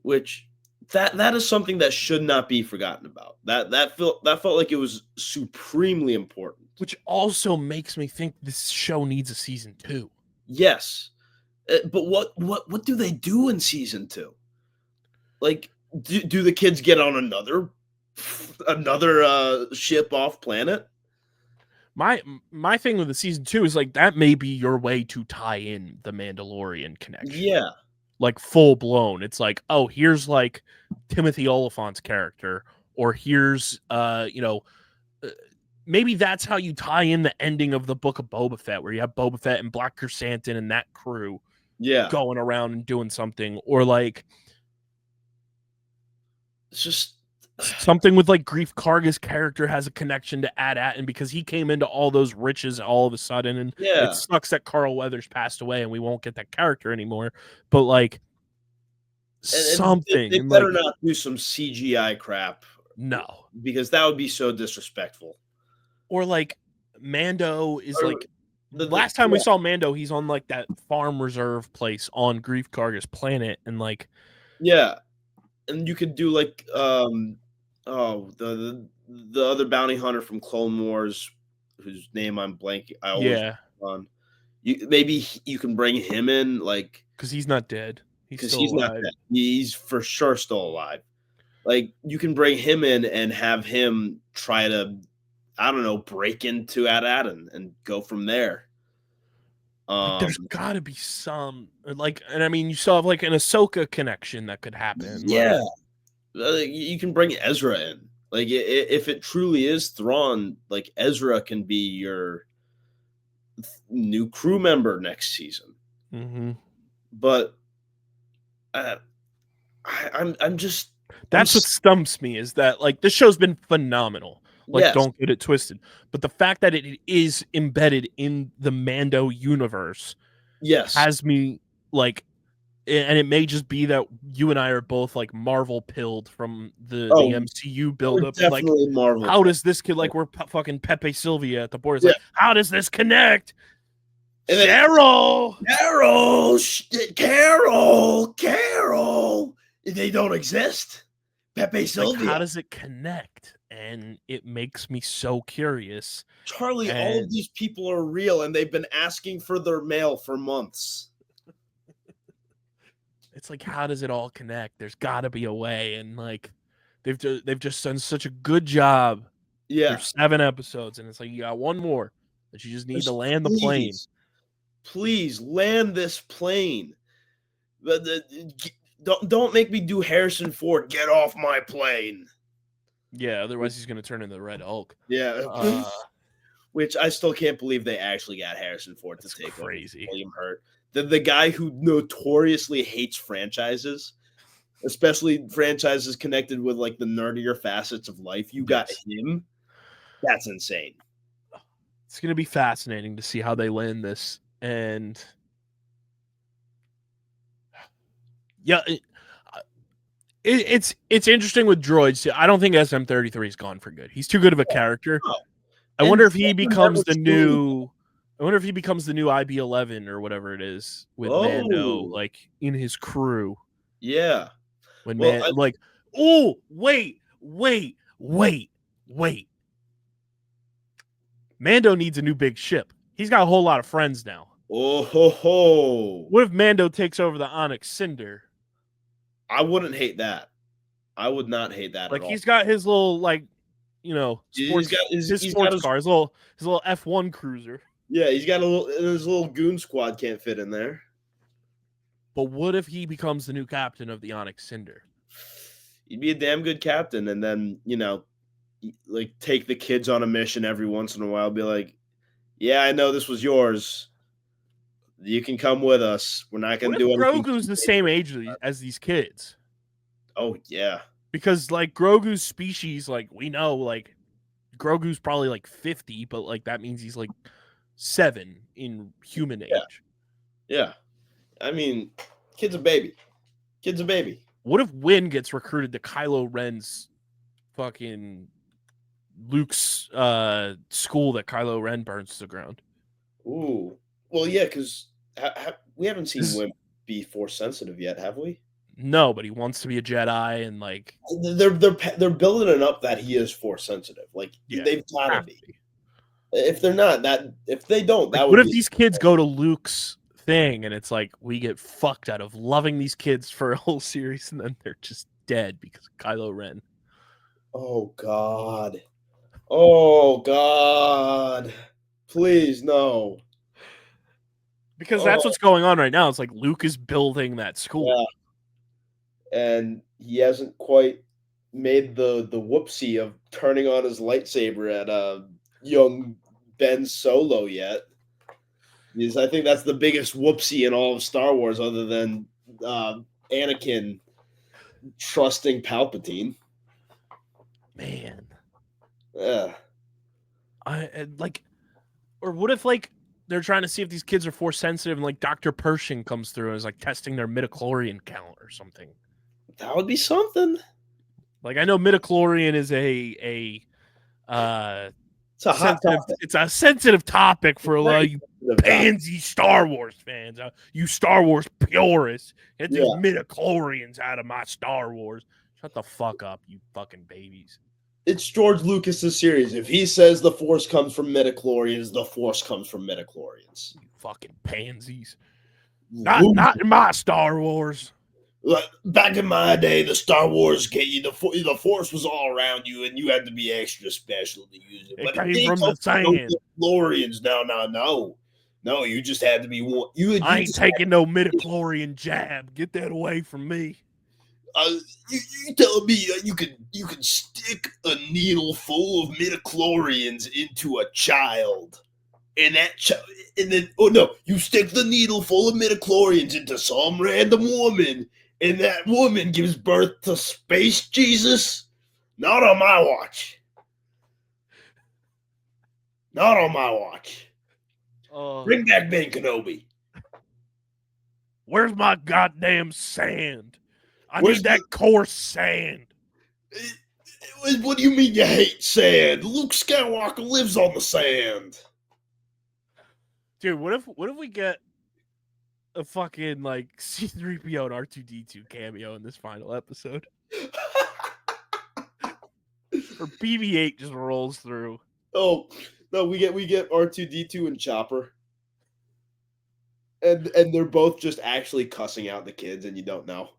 Which that is something that should not be forgotten about. That felt like it was supremely important. Which also makes me think this show needs a season 2. Yes. But what do they do in season 2? Like do the kids get on another ship off planet? My thing with the season 2 is like that may be your way to tie in the Mandalorian connection. Yeah. Like full blown. It's like, oh, here's like Timothy Oliphant's character, or here's maybe that's how you tie in the ending of the Book of Boba Fett, where you have Boba Fett and Black Chrysanthemum and that crew going around and doing something, or like it's just something with like Grief Karga's character has a connection to Ad-At, and because he came into all those riches all of a sudden, and it sucks that Carl Weathers passed away and we won't get that character anymore. But like something, they better not do some CGI crap. No, because that would be so disrespectful. Or like Mando is like the last time we saw Mando, he's on like that farm reserve place on Grief Karga's planet, and like and you could do like the other bounty hunter from Clone Wars, whose name I'm blanking. I always on. Maybe you can bring him in, like because he's not dead. He's not dead. He's for sure still alive. Like you can bring him in and have him try to, I don't know, break into Ad-At and go from there. There's got to be some like, and I mean, you still have like an Ahsoka connection that could happen. Yeah, like, you can bring Ezra in. Like if it truly is Thrawn, like Ezra can be your new crew member next season. Mm-hmm. But I'm just. That's what stumps me is that like this show's been phenomenal. Like, don't get it twisted. But the fact that it is embedded in the Mando universe has me like, and it may just be that you and I are both like Marvel pilled from the MCU buildup. Like, Marvel. How does this kid, like, we're fucking Pepe Sylvia at the board. It's like, how does this connect? And Carol! They don't exist. Pepe Sylvia. Like, how does it connect? And it makes me so curious. Charlie, all of these people are real, and they've been asking for their mail for months. It's like, how does it all connect? There's got to be a way, and like, they've just done such a good job. Yeah, there's 7 episodes, and it's like you got one more that you just need to land the plane. Please land this plane. Don't make me do Harrison Ford. Get off my plane. Yeah, otherwise he's going to turn into the Red Hulk. Yeah. Which I still can't believe they actually got Harrison Ford to take over William Hurt. The guy who notoriously hates franchises, especially franchises connected with like the nerdier facets of life. You got him. That's insane. It's going to be fascinating to see how they land this. And yeah, it's interesting with droids. I don't think SM-33 is gone for good. He's too good of a character. No. I wonder if he becomes the new. I wonder if he becomes the new IB-11 or whatever it is with Mando, like in his crew. Yeah. When wait. Wait. Mando needs a new big ship. He's got a whole lot of friends now. Oh ho ho! What if Mando takes over the Onyx Cinder? I wouldn't hate that. I would not hate that Like at all. he's got his little sports He's sports got his car, his little F1 cruiser. Yeah, he's got his little goon squad can't fit in there. But what if he becomes the new captain of the Onyx Cinder? He'd be a damn good captain, and then like take the kids on a mission every once in a while. Be like, yeah, I know this was yours. You can come with us. We're not going to do anything. Grogu's the same age as these kids. Oh yeah, because like Grogu's species, like we know, like Grogu's probably like 50, but like that means he's like 7 in human age. Yeah. I mean, kid's a baby. What if Win gets recruited to Kylo Ren's fucking Luke's school that Kylo Ren burns to the ground? Ooh. Well, yeah, because we haven't seen Win be Force sensitive yet, have we? No, but he wants to be a Jedi, and like they're building it up that he is Force sensitive. Like they've got to be. If they're not, if they don't, that what if these kids go to Luke's thing and it's like we get fucked out of loving these kids for a whole series and then they're just dead because of Kylo Ren? Oh God, please no. Because that's what's going on right now. It's like Luke is building that school, and he hasn't quite made the whoopsie of turning on his lightsaber at young Ben Solo yet. Because I think that's the biggest whoopsie in all of Star Wars, other than Anakin trusting Palpatine. Man, yeah. Or what if like they're trying to see if these kids are Force sensitive, and like Dr. Pershing comes through and is like testing their midichlorian count or something. That would be something. Like I know midichlorian is it's a sensitive topic for a lot of you pansy Star Wars fans. You Star Wars purists. Get these midichlorians out of my Star Wars. Shut the fuck up, you fucking babies. It's George Lucas's series. If he says the Force comes from midichlorians, the Force comes from midichlorians. You fucking pansies. Not in my Star Wars. Back in my day, the Star Wars the Force was all around you, and you had to be extra special to use it. It came from the sand. Midichlorians, no. You just had to be one. I ain't taking no midichlorian jab. Get that away from me. You telling me you can stick a needle full of midichlorians into a child, and then you stick the needle full of midichlorians into some random woman, and that woman gives birth to Space Jesus? Not on my watch. Not on my watch. Bring back Ben Kenobi. Where's my goddamn sand? I need that coarse sand. What do you mean you hate sand? Luke Skywalker lives on the sand. Dude, what if we get a fucking like C-3PO and R2-D2 cameo in this final episode? Or BB-8 just rolls through. Oh no, we get R2-D2 and Chopper. And they're both just actually cussing out the kids, and you don't know.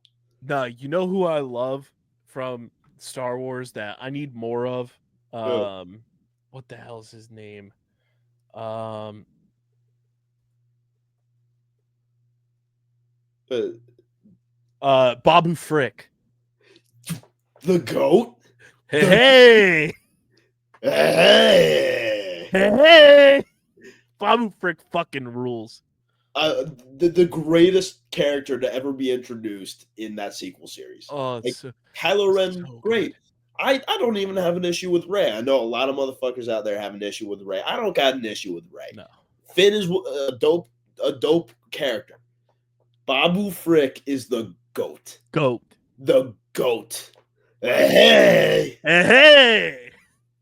No, you know who I love from Star Wars that I need more of? What the hell is his name? Babu Frik. The goat? Hey! Babu Frik fucking rules. The greatest character to ever be introduced in that sequel series. Oh, Kylo Ren, great. I don't even have an issue with Rey. I know a lot of motherfuckers out there have an issue with Rey. I don't got an issue with Rey. No. Finn is a dope character. Babu Frik is the goat. The goat. Hey.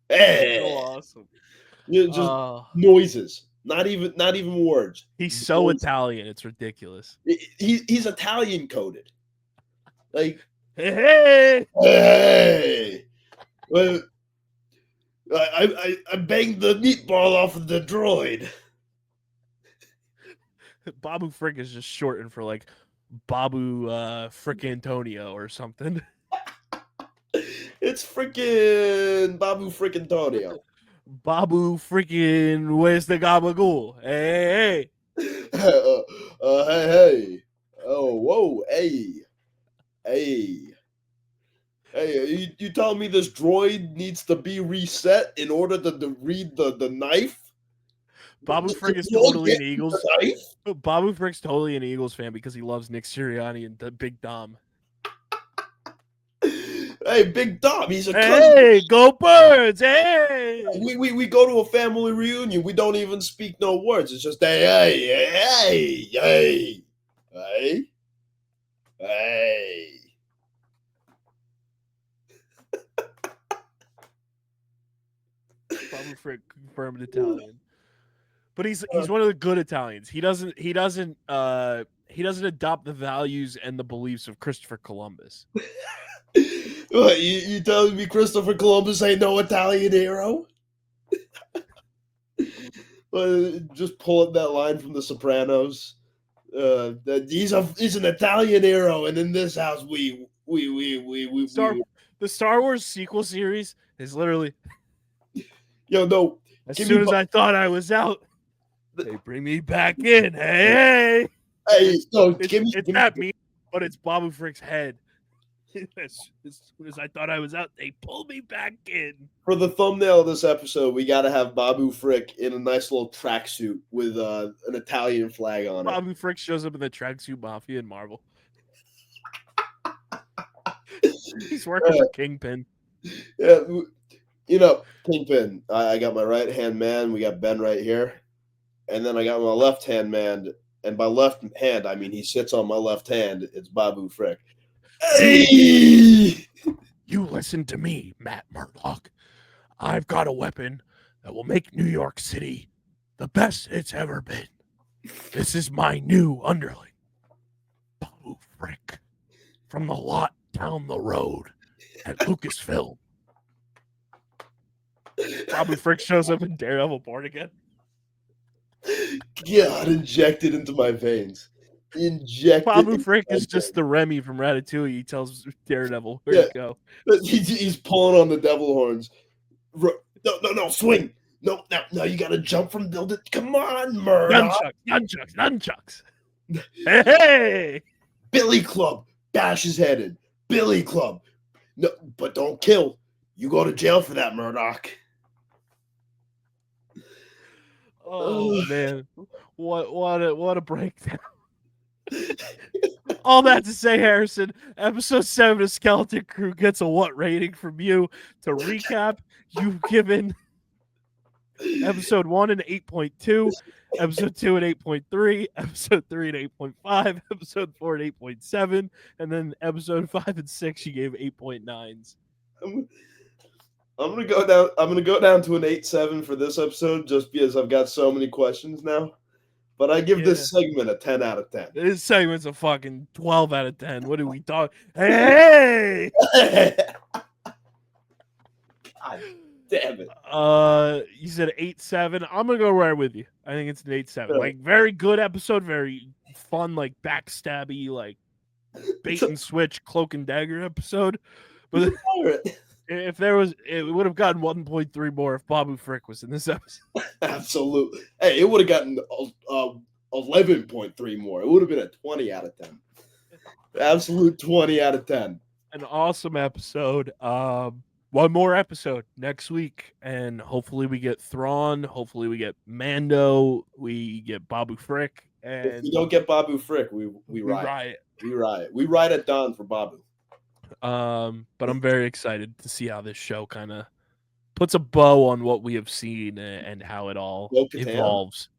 So awesome. Just noises. Not even words. He's so Italian, it's ridiculous. He's Italian coded. Like hey. Well, I banged the meatball off of the droid. Babu Frik is just shortened for like Babu Frick Antonio or something. It's freaking Babu Frik Antonio. Babu freaking where's the gabagool? Hey, Hey. Oh, whoa, hey. You telling me this droid needs to be reset in order to read the knife? Babu Frik is You all totally get an Eagles. the knife? Babu Frick's totally an Eagles fan because he loves Nick Sirianni and the Big Dom. Hey, Big Dom, he's a cousin. Hey, go Birds! Hey, We go to a family reunion. We don't even speak no words. It's just hey. Babu Frick confirmed Italian, but he's one of the good Italians. He doesn't adopt the values and the beliefs of Christopher Columbus. What, you telling me Christopher Columbus ain't no Italian hero? Just pulling that line from The Sopranos. That he's an Italian hero, and in this house we the Star Wars sequel series is literally no. as soon as I thought I was out, they bring me back in. Hey, no, it's not me, but it's Babu Frick's head. As soon as I thought I was out, they pulled me back in. For the thumbnail of this episode, we got to have Babu Frick in a nice little tracksuit with an Italian flag on it. Babu Frick shows up in the tracksuit mafia in Marvel. He's working for Kingpin. Yeah, Kingpin. I got my right hand man. We got Ben right here, and then I got my left hand man. And by left hand, I mean he sits on my left hand. It's Babu Frick. Hey! You listen to me, Matt Murdock. I've got a weapon that will make New York City the best it's ever been. This is my new underling, Babu Frick, from the lot down the road at Lucasfilm. Babu Frick shows up in Daredevil Born Again. God, injected into my veins. Injected. Babu Frick is just the Remy from Ratatouille. He tells Daredevil where to go. He's pulling on the devil horns. No, swing. No, you got to jump from building. Come on, Murdoch. Nunchucks. Hey! Billy Club. Bash his head in. Billy Club. No, but don't kill. You go to jail for that, Murdoch. Oh man, what a breakdown! All that to say, Harrison, episode 7 of Skeleton Crew gets a what rating from you? To recap, you've given episode 1 an 8.2, episode 2 an 8.3, episode 3 an 8.5, episode 4 an 8.7, and then episode 5 and 6 you gave 8.9s. I'm gonna go down. I'm gonna go down to an 8.7 for this episode, just because I've got so many questions now. But I give this segment a 10 out of 10. This segment's a fucking 12 out of 10. What do we talk? Hey! God damn it. You said 8.7. I'm gonna go right with you. I think it's an 8.7. Yeah. Like, very good episode, very fun, like backstabby, like bait and switch, cloak and dagger episode. But if there was, it would have gotten 1.3 more if Babu Frick was in this episode. Absolutely. Hey, it would have gotten 11.3 more. It would have been a 20 out of 10. Absolute 20 out of 10. An awesome episode. One more episode next week, and hopefully we get Thrawn. Hopefully we get Mando. We get Babu Frick. And if we don't get Babu Frick, we riot. We riot. We ride at dawn for Babu. But I'm very excited to see how this show kind of puts a bow on what we have seen and how it all evolves.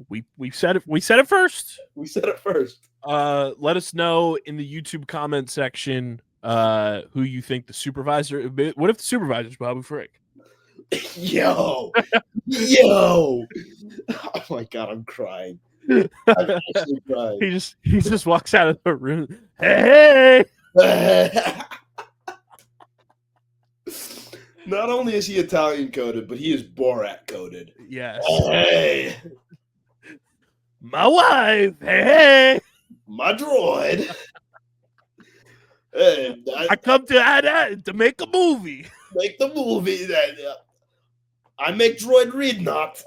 We said it. We said it first. We said it first. Let us know in the YouTube comment section who you think the supervisor. What if the supervisor's Babu Frick? Yo. Oh my god, I'm crying. I'm actually crying. He just walks out of the room. Hey. Not only is he Italian coded, but he is Borat coded. Yes. Hey, My wife. Hey. my droid. Hey, I come to make a movie. make the movie that I make droid read not.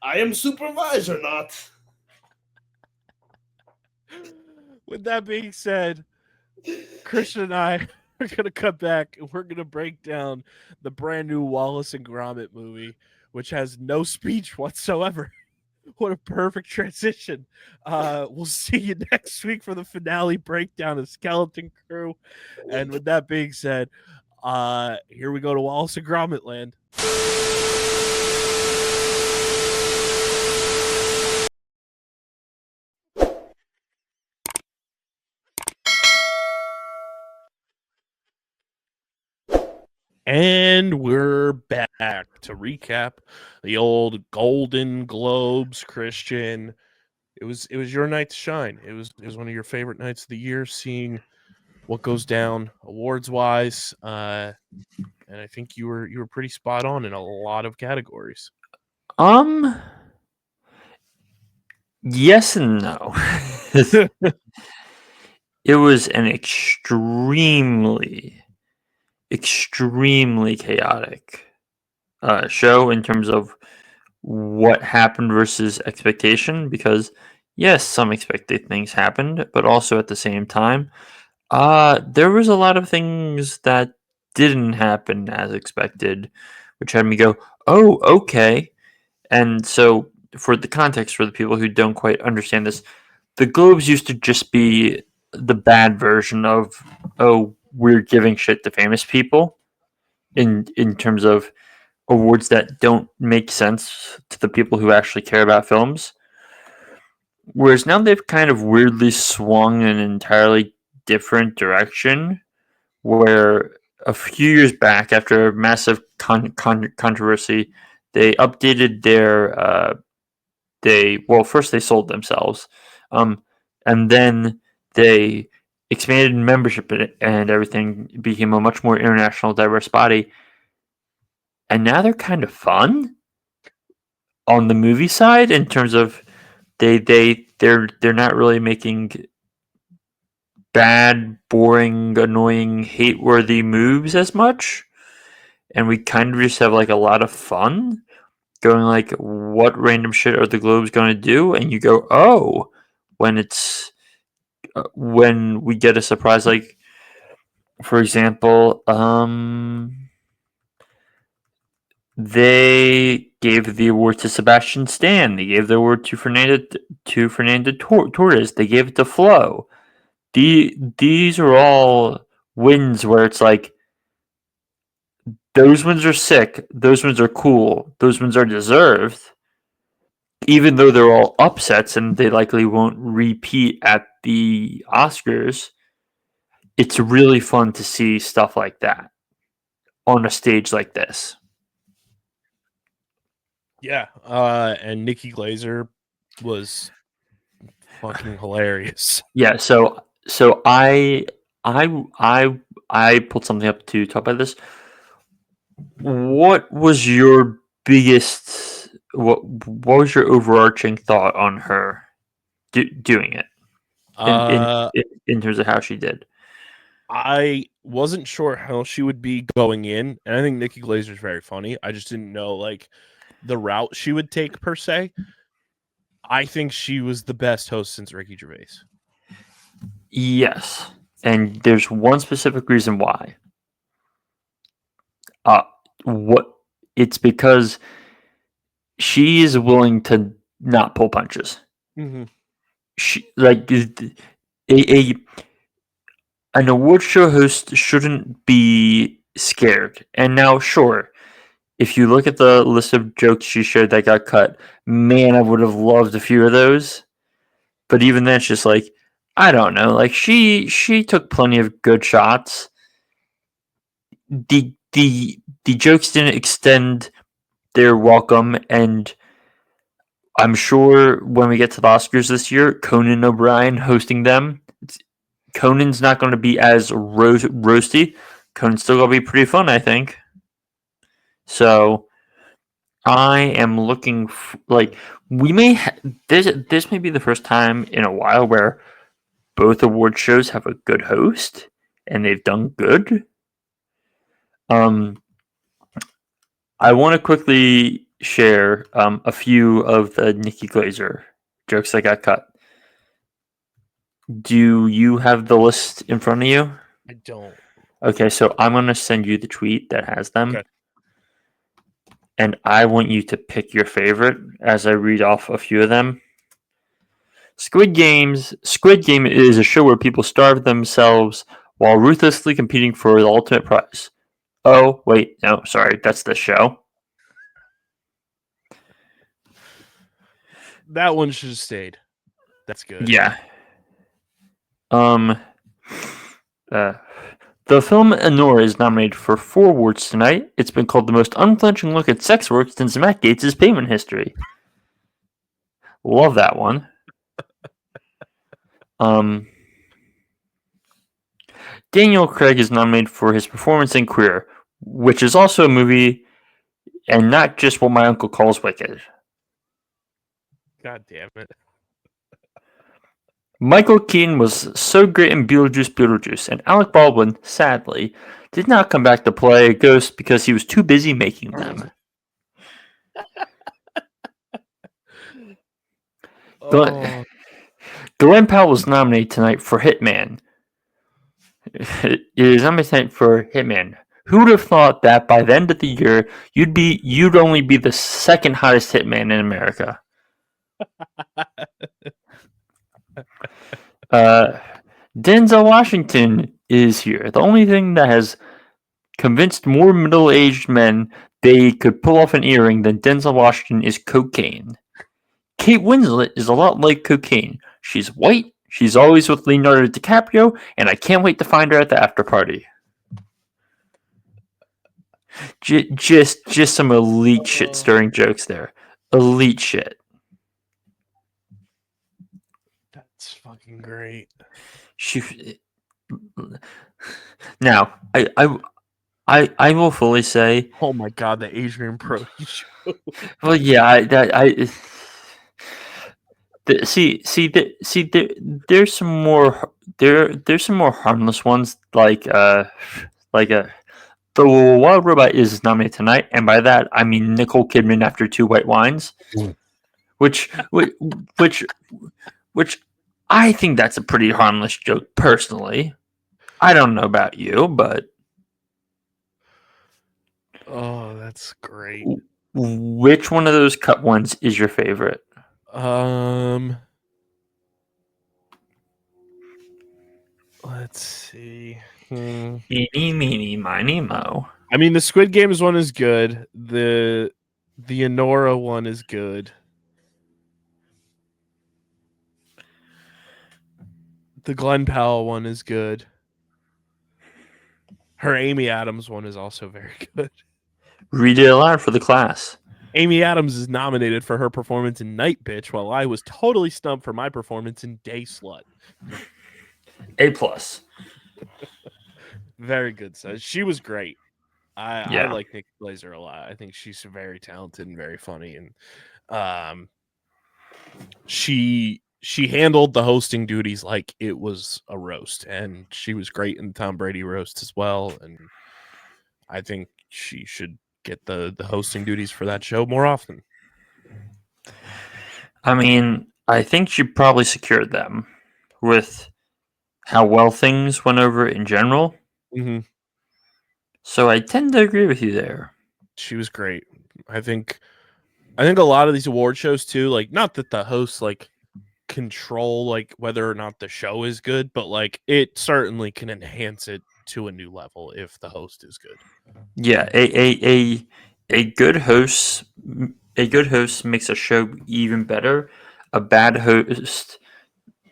I am supervisor not. With that being said, Christian and I are going to come back and we're going to break down the brand new Wallace and Gromit movie, which has no speech whatsoever. What a perfect transition. We'll see you next week for the finale breakdown of Skeleton Crew. And with that being said, here we go to Wallace and Gromit land. And we're back to recap the old Golden Globes, Christian. It was your night to shine. It was one of your favorite nights of the year, seeing what goes down awards wise. And I think you were pretty spot on in a lot of categories. Yes and no. It was an extremely chaotic show in terms of what happened versus expectation, because yes, some expected things happened, but also at the same time, there was a lot of things that didn't happen as expected, which had me go, oh, okay. And so for the context, for the people who don't quite understand this, the Globes used to just be the bad version of, oh, we're giving shit to famous people in terms of awards that don't make sense to the people who actually care about films. Whereas now they've kind of weirdly swung in an entirely different direction, where a few years back, after a massive controversy, they updated their first they sold themselves, and then they expanded membership and everything, became a much more international, diverse body. And now they're kind of fun on the movie side in terms of they're not really making bad, boring, annoying, hate-worthy moves as much. And we kind of just have like a lot of fun going like, what random shit are the Globes going to do? And you go, oh, when we get a surprise, like, for example, they gave the award to Sebastian Stan. They gave the award to Fernando Torres. They gave it to Flo. These are all wins where it's like, those wins are sick. Those wins are cool. Those wins are deserved. Even though they're all upsets and they likely won't repeat at the Oscars, it's really fun to see stuff like that on a stage like this. Yeah, and Nikki Glaser was fucking hilarious. Yeah, so I pulled something up to talk about this. What was your biggest? What was your overarching thought on her doing it in terms of how she did? I wasn't sure how she would be going in, and I think Nikki Glaser is very funny. I just didn't know like the route she would take per se. I think she was the best host since Ricky Gervais. Yes, and there's one specific reason why. It's because she is willing to not pull punches. Mm-hmm. She like an award show host shouldn't be scared. And now, sure, if you look at the list of jokes she shared that got cut, man, I would have loved a few of those. But even then, it's just like, I don't know. Like she took plenty of good shots. The jokes didn't extend their welcome, and I'm sure when we get to the Oscars this year, Conan O'Brien hosting them, Conan's not going to be as roasty. Conan's still going to be pretty fun, I think. So I am looking we may this may be the first time in a while where both award shows have a good host and they've done good. I want to quickly share a few of the Nikki Glazer jokes that got cut. Do you have the list in front of you? I don't. Okay, so I'm going to send you the tweet that has them. Okay. And I want you to pick your favorite as I read off a few of them. Squid Game is a show where people starve themselves while ruthlessly competing for the ultimate prize. Oh, wait, no, sorry, that's the show. That one should have stayed. That's good. Yeah. The film Anora is nominated for 4 awards tonight. It's been called the most unflinching look at sex work since Matt Gaetz' payment history. Love that one. Daniel Craig is nominated for his performance in Queer, which is also a movie and not just what my uncle calls Wicked. God damn it. Michael Keaton was so great in Beetlejuice, and Alec Baldwin, sadly, did not come back to play a ghost because he was too busy making them. Glenn Powell was nominated tonight for Hitman. Who would have thought that by the end of the year you'd only be the second hottest hitman in America? Denzel Washington is here. The only thing that has convinced more middle-aged men they could pull off an earring than Denzel Washington is cocaine. Kate Winslet is a lot like cocaine. She's white, she's always with Leonardo DiCaprio, and I can't wait to find her at the after party. Just some elite shit stirring jokes there. Elite shit. That's fucking great. Now, I will fully say. Oh my god, the Adrian Brody show. Well, yeah, there's some more. There's some more harmless ones the Wild Robot is nominated tonight, and by that I mean Nicole Kidman after 2 white wines, which I think that's a pretty harmless joke personally. I don't know about you, but oh, that's great. Which one of those cut ones is your favorite? Let's see. Eeny, meeny, miny, mo. I mean, the Squid Games one is good. The Anora one is good. The Glenn Powell one is good. Her Amy Adams one is also very good. Read it aloud for the class. Amy Adams is nominated for her performance in Night Bitch, while I was totally stumped for my performance in Day Slut. A+. Very good. So she was great. I like Nikki Glazer a lot. I think she's very talented and very funny, and she handled the hosting duties like it was a roast, and she was great in the Tom Brady roast as well. And I think she should get the hosting duties for that show more often. I mean, I think she probably secured them with how well things went over in general. Mm-hmm. So I tend to agree with you there. She was great. I think a lot of these award shows too, like, not that the hosts like control like whether or not the show is good, but like it certainly can enhance it to a new level if the host is good. Yeah, a good host makes a show even better. A bad host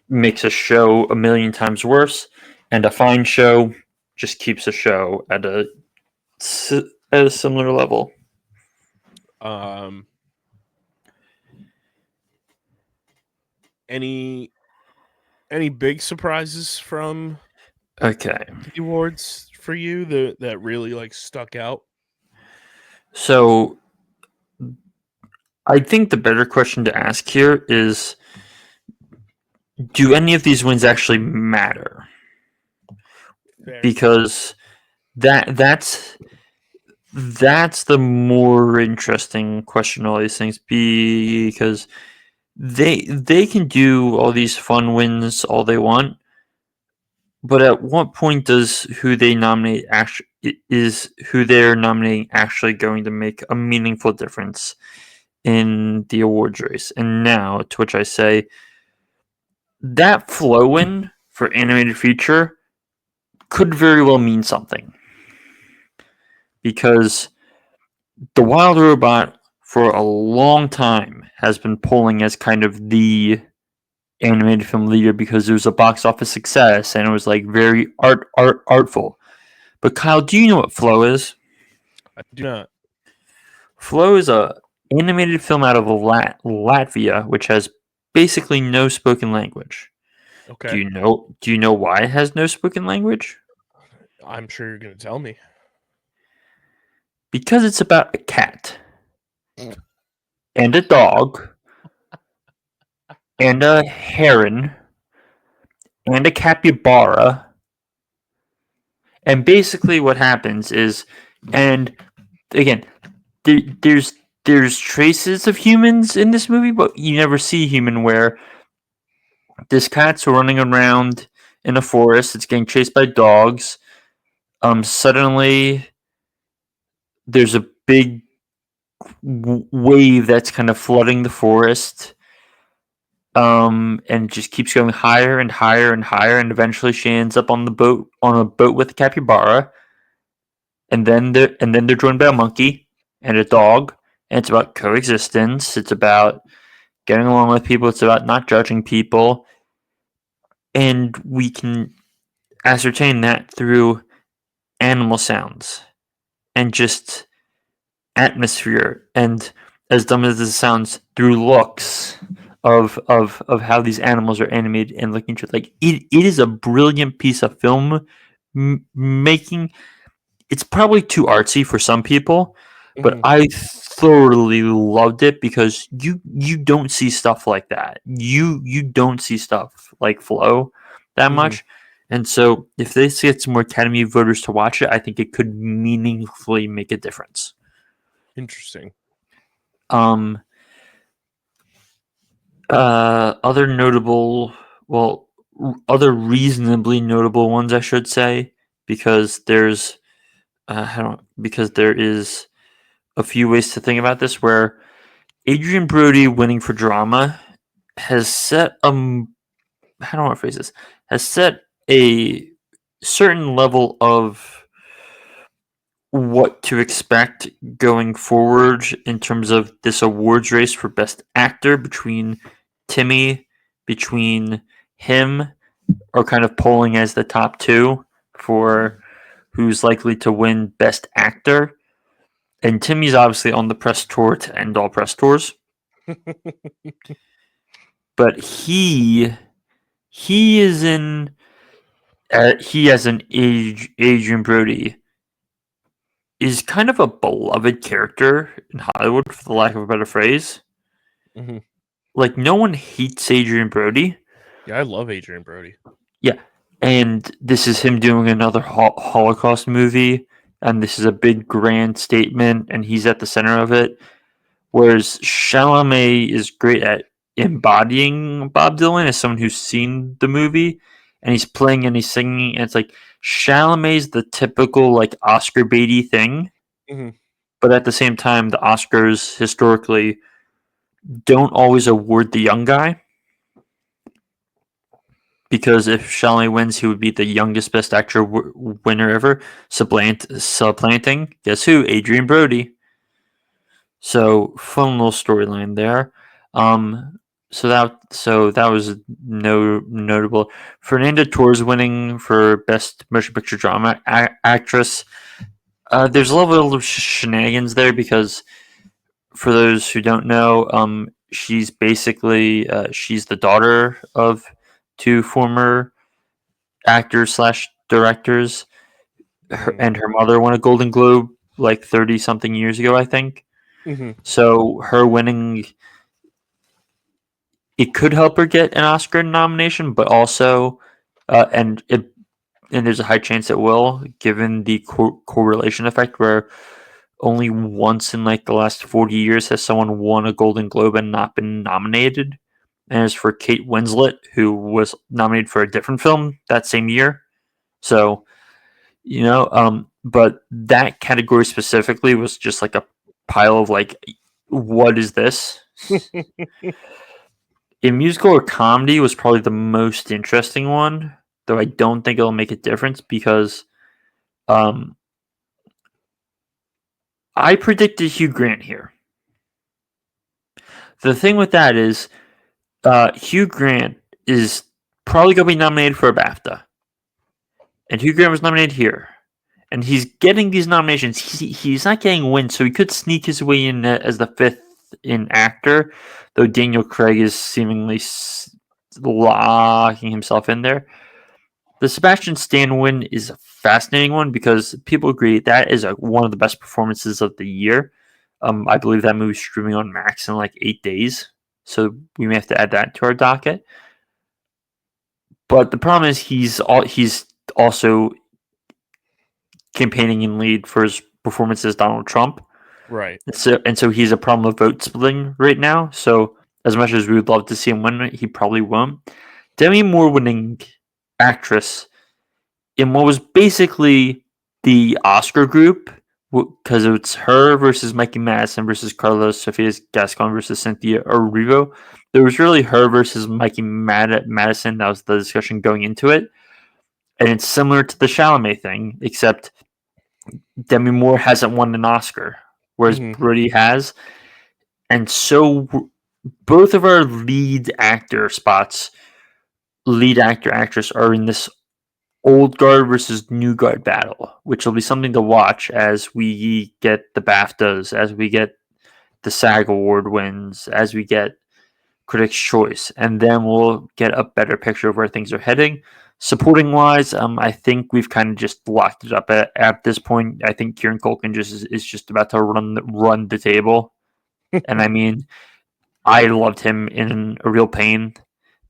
makes a show a million times worse, and a fine show just keeps a show at a similar level. Any big surprises from the awards for you that really like stuck out? So I think the better question to ask here is, do any of these wins actually matter? Fair. Because that's the more interesting question. All these things, because they can do all these fun wins all they want, but at what point does who they're nominating actually going to make a meaningful difference in the awards race? And now, to which I say, that flow win for animated feature could very well mean something, because The Wild Robot for a long time has been polling as kind of the animated film leader because it was a box office success and it was like very artful. But Kyle, do you know what Flow is? I do not. Flow is a animated film out of Latvia, which has basically no spoken language. Okay. Do you know why it has no spoken language? I'm sure you're going to tell me. Because it's about a cat and a dog and a heron and a capybara. And basically what happens is, and again, there's traces of humans in this movie, but you never see human, where this cat's running around in a forest, it's getting chased by dogs. Suddenly there's a big wave that's kind of flooding the forest. And it just keeps going higher and higher and higher, and eventually she ends up on a boat with the capybara, and then they're joined by a monkey and a dog, and it's about coexistence. It's about getting along with people. It's about not judging people, and we can ascertain that through animal sounds and just atmosphere, and, as dumb as this sounds, through looks of how these animals are animated and looking to, like, it is a brilliant piece of film making. It's probably too artsy for some people, but I thoroughly loved it because you don't see stuff like that. You don't see stuff like Flow that much. And so if they get some more Academy voters to watch it, I think it could meaningfully make a difference. Interesting. Other reasonably notable ones, I should say, because there is a few ways to think about this, where Adrian Brody winning for drama has set has set a certain level of what to expect going forward in terms of this awards race for Best Actor between him are kind of polling as the top two for who's likely to win Best Actor. And Timmy's obviously on the press tour to end all press tours. But he is in he as an Adrian Brody is kind of a beloved character in Hollywood, for the lack of a better phrase. Like, no one hates Adrian Brody. Yeah, I love Adrian Brody. Yeah, and this is him doing another Holocaust movie, and this is a big grand statement, and he's at the center of it. Whereas Chalamet is great at embodying Bob Dylan as someone who's seen the movie, and he's playing and he's singing, and it's like Chalamet's the typical, like, Oscar baity thing, but at the same time, the Oscars historically don't always award the young guy, because if Chalamet wins, he would be the youngest Best Actor winner ever, supplanting, guess who? Adrian Brody. So, fun little storyline there. So that was notable. Fernanda Torres winning for Best Motion Picture Drama Actress. There's a little bit of shenanigans there, because for those who don't know, she's basically she's the daughter of two former actors / directors, and her mother won a Golden Globe like 30 something years ago, I think. Mhm. So her winning, it could help her get an Oscar nomination, but also, and there's a high chance it will, given the correlation effect, where only once in like the last 40 years has someone won a Golden Globe and not been nominated. And it's for Kate Winslet, who was nominated for a different film that same year. So, but that category specifically was just like a pile of like, what is this? A musical or comedy was probably the most interesting one, though I don't think it'll make a difference because I predicted Hugh Grant here. The thing with that is Hugh Grant is probably going to be nominated for a BAFTA. And Hugh Grant was nominated here. And he's getting these nominations. He's not getting wins, so he could sneak his way in as the fifth in actor, though Daniel Craig is seemingly locking himself in there. The Sebastian Stan win is a fascinating one because people agree that is one of the best performances of the year. I believe that movie's streaming on Max in like 8 days, so we may have to add that to our docket. But the problem is he's also campaigning in lead for his performance as Donald Trump. Right. And so he's a problem of vote splitting right now. So as much as we would love to see him win, he probably won't. Demi Moore winning actress in what was basically the Oscar group, because it's her versus Mikey Madison versus Carlos Sofia Gascon versus Cynthia Erivo. There was really her versus Mikey Madison. That was the discussion going into it. And it's similar to the Chalamet thing, except Demi Moore hasn't won an Oscar, whereas Brody has. And so both of our lead actor spots, lead actor, actress, are in this old guard versus new guard battle, which will be something to watch as we get the BAFTAs, as we get the SAG Award wins, as we get Critics' Choice, and then we'll get a better picture of where things are heading. Supporting wise, I think we've kind of just locked it up at this point. I think Kieran Culkin is just about to run the table, and I mean, I loved him in A Real Pain,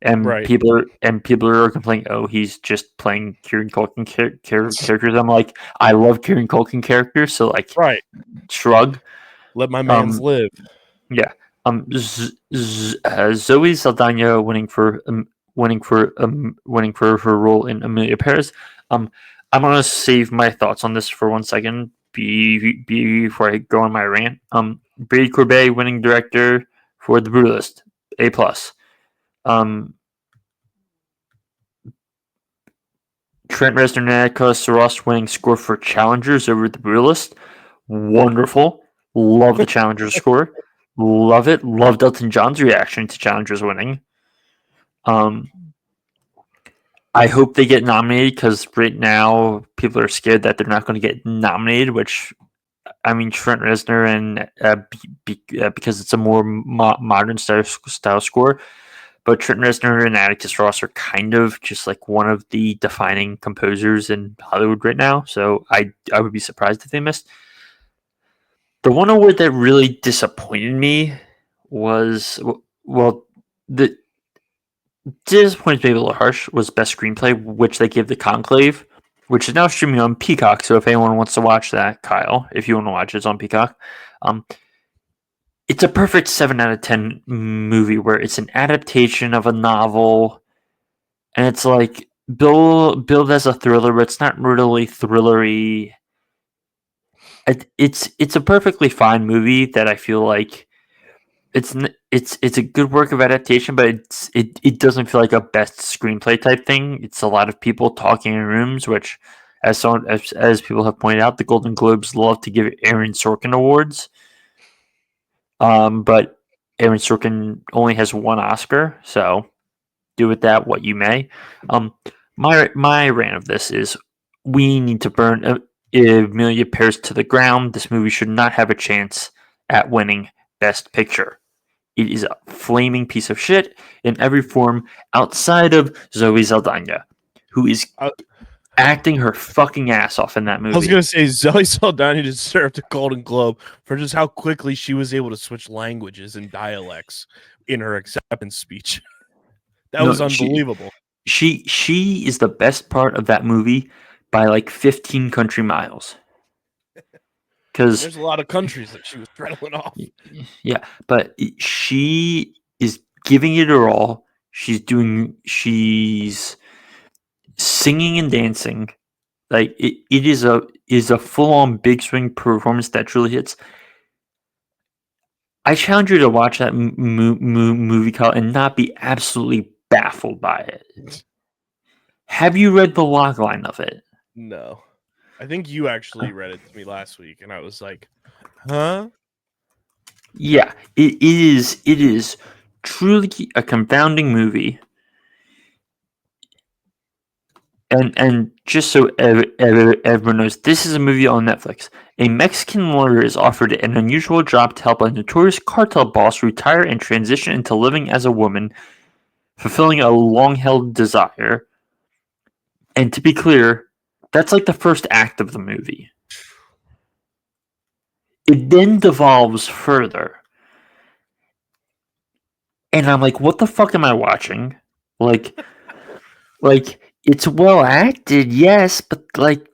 and Right. people are complaining, oh, he's just playing Kieran Culkin characters. I'm like, I love Kieran Culkin characters, so like, right, shrug. let my mans live. Yeah. Zoe Saldana winning for her role in Amelia Paris. I'm gonna save my thoughts on this for 1 second before I go on my rant. Brady Corbet winning director for The Brutalist, A+. Trent Reznor and Atticus Ross winning score for Challengers over The Brutalist. Wonderful. Love the Challengers score. Love it. Loved Elton John's reaction to Challengers winning. I hope they get nominated because right now people are scared that they're not going to get nominated, which, I mean, Trent Reznor and because it's a more modern style score, but Trent Reznor and Atticus Ross are kind of just like one of the defining composers in Hollywood right now, so I would be surprised if they missed. The one award that really disappointed me was, well, the disappointed maybe a little harsh, was Best Screenplay, which they gave The Conclave, which is now streaming on Peacock. So if anyone wants to watch that, Kyle, if you want to watch it, it's on Peacock. It's a perfect 7 out of 10 movie where it's an adaptation of a novel, and it's like billed as a thriller, but it's not really thrillery. It's a perfectly fine movie that I feel like it's a good work of adaptation, but it doesn't feel like a best screenplay type thing. It's a lot of people talking in rooms, which, as people have pointed out, the Golden Globes love to give Aaron Sorkin awards. But Aaron Sorkin only has 1 Oscar, so do with that what you may. My rant of this is we need to burn Amelia Paris to the ground. This movie should not have a chance at winning Best Picture. It is a flaming piece of shit in every form outside of Zoe Saldana, who is acting her fucking ass off in that movie. I was gonna say Zoe Saldana deserved a Golden Globe for just how quickly she was able to switch languages and dialects in her acceptance speech. That was unbelievable. She is the best part of that movie by like 15 country miles. Because there's a lot of countries that she was rattling off. Yeah, but she is giving it her all. She's singing and dancing. Like it is a full on big swing performance that truly hits. I challenge you to watch that movie, Kyle, and not be absolutely baffled by it. Have you read the logline of it? No. I think you actually read it to me last week, and I was like, huh? Yeah, it is truly a confounding movie. And just so everyone knows, this is a movie on Netflix. A Mexican lawyer is offered an unusual job to help a notorious cartel boss retire and transition into living as a woman, fulfilling a long-held desire. And to be clear, that's like the first act of the movie. It then devolves further. And I'm like, what the fuck am I watching? Like it's well acted, yes, but like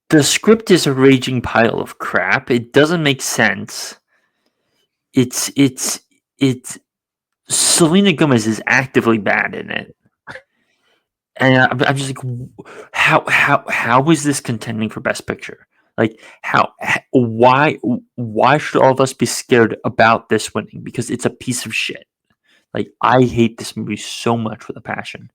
the script is a raging pile of crap. It doesn't make sense. It's Selena Gomez is actively bad in it. And I'm just like, how is this contending for Best Picture? Like, why should all of us be scared about this winning? Because it's a piece of shit. Like, I hate this movie so much with a passion.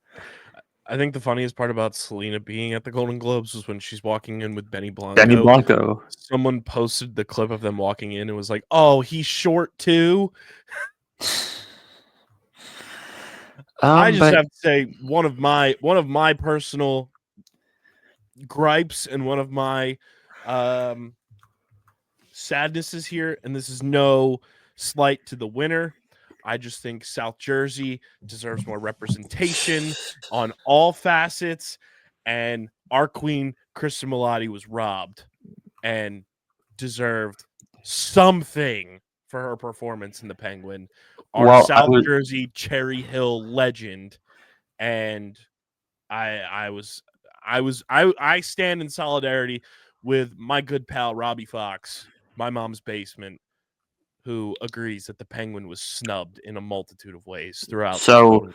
I think the funniest part about Selena being at the Golden Globes was when she's walking in with Benny Blanco. Benny Blanco. Someone posted the clip of them walking in and was like, "Oh, he's short too." I just have to say one of my personal gripes and one of my sadnesses here, and this is no slight to the winner. I just think South Jersey deserves more representation on all facets, and our queen, Kristen Milotti, was robbed and deserved something for her performance in The Penguin. Our South Jersey Cherry Hill legend, and I stand in solidarity with my good pal Robbie Fox, my mom's basement, who agrees that The Penguin was snubbed in a multitude of ways throughout. So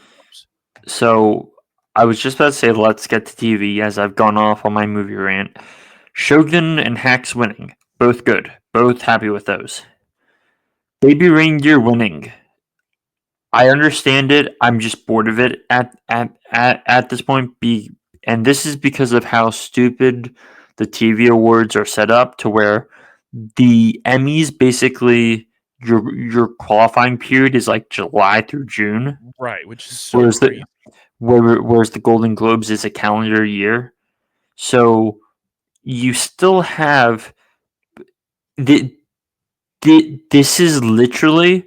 I was just about to say, let's get to TV, as I've gone off on my movie rant. Shogun and Hacks winning, both good, both happy with those. Baby Reindeer winning. I understand it. I'm just bored of it at this point. And this is because of how stupid the TV awards are set up, to where the Emmys basically your qualifying period is like July through June, right? Which is so crazy. Whereas the Golden Globes is a calendar year, so you still have this is literally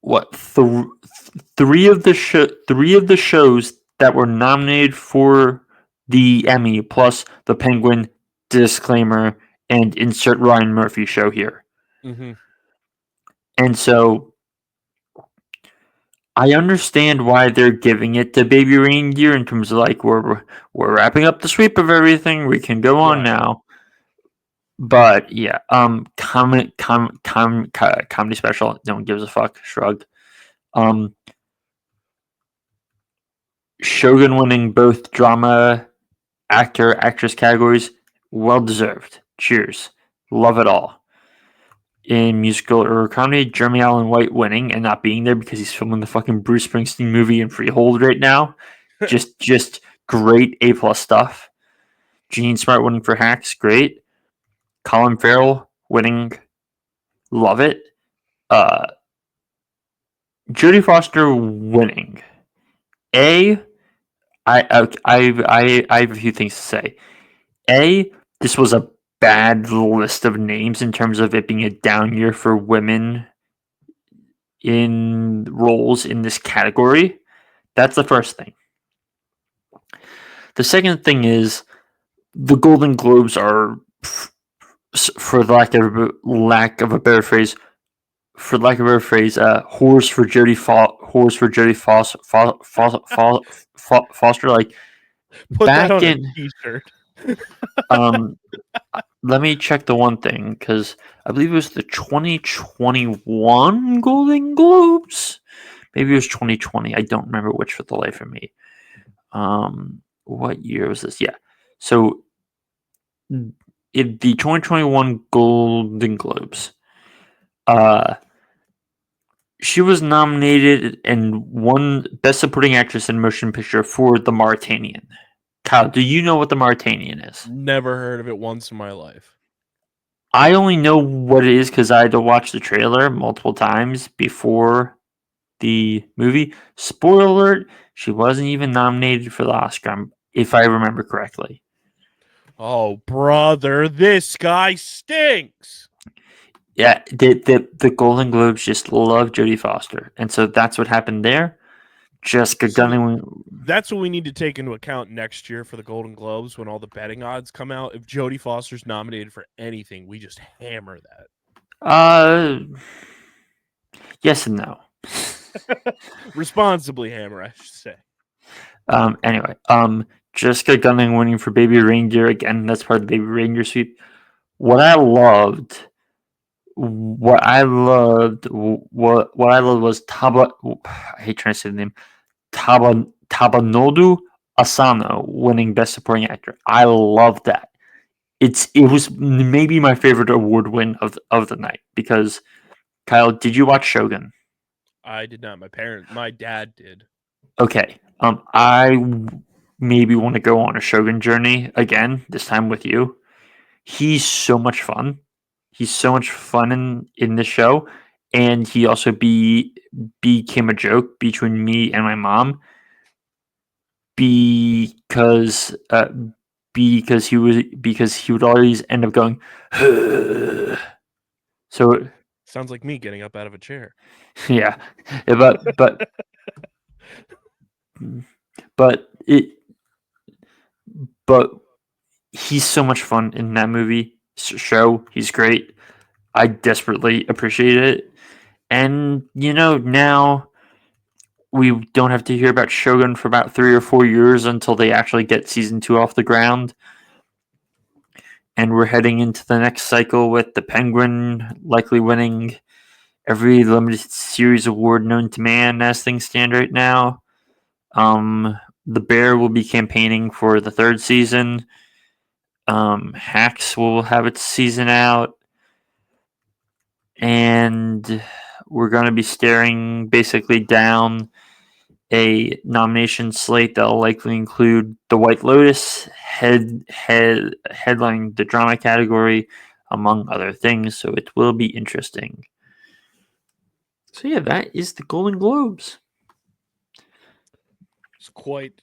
what three of the shows that were nominated for the Emmy, plus The Penguin, disclaimer, and insert Ryan Murphy show here. Mm-hmm. And so I understand why they're giving it to Baby Reindeer in terms of like we're wrapping up the sweep of everything. We can go on now. But yeah, comedy special. No one gives a fuck. Shrug. Shogun winning both drama, actor, actress categories. Well deserved. Cheers. Love it all. In musical or comedy, Jeremy Allen White winning and not being there because he's filming the fucking Bruce Springsteen movie in Freehold right now. just great A+ stuff. Jean Smart winning for Hacks, great. Colin Farrell winning, love it. Jodie Foster winning. I have a few things to say. This was a bad list of names in terms of it being a down year for women in roles in this category. That's the first thing. The second thing is the Golden Globes are, for lack of a better phrase, whores for Jodie Foster. Like Put that back on a in, t-shirt. let me check the one thing because I believe it was the 2021 Golden Globes. Maybe it was 2020. I don't remember which for the life of me. What year was this? Yeah. So in the 2021 Golden Globes, she was nominated and won Best Supporting Actress in Motion Picture for The Mauritanian. Kyle, do you know what The Mauritanian is? Never heard of it once in my life. I only know what it is because I had to watch the trailer multiple times before the movie. Spoiler alert, she wasn't even nominated for the Oscar, if I remember correctly. Oh, brother, this guy stinks. Yeah, the Golden Globes just love Jodie Foster, and so that's what happened there. Jessica Gunning. That's what we need to take into account next year for the Golden Globes when all the betting odds come out. If Jodie Foster's nominated for anything, we just hammer that. Yes and no. Responsibly hammer, I should say. Anyway, Jessica Gunning winning for Baby Reindeer again. That's part of the Baby Reindeer sweep. What I loved was I hate trying to say the name. Tabanodu Asano winning Best Supporting Actor. I love that. It was maybe my favorite award win of the night because Kyle, did you watch Shogun? I did not. My dad did. Okay. I maybe want to go on a Shogun journey again, this time with you. He's so much fun. He's so much fun in this show. And he also became a joke between me and my mom because he would always end up going so sounds like me getting up out of a chair. Yeah, but he's so much fun in that movie show. He's great. I desperately appreciate it. And now we don't have to hear about Shogun for about 3 or 4 years until they actually get season 2 off the ground. And we're heading into the next cycle with the Penguin likely winning every limited series award known to man as things stand right now. The Bear will be campaigning for the 3rd season. Hacks will have its season out. And we're going to be staring basically down a nomination slate that will likely include The White Lotus, headlining the drama category, among other things. So it will be interesting. So yeah, that is the Golden Globes. It's quite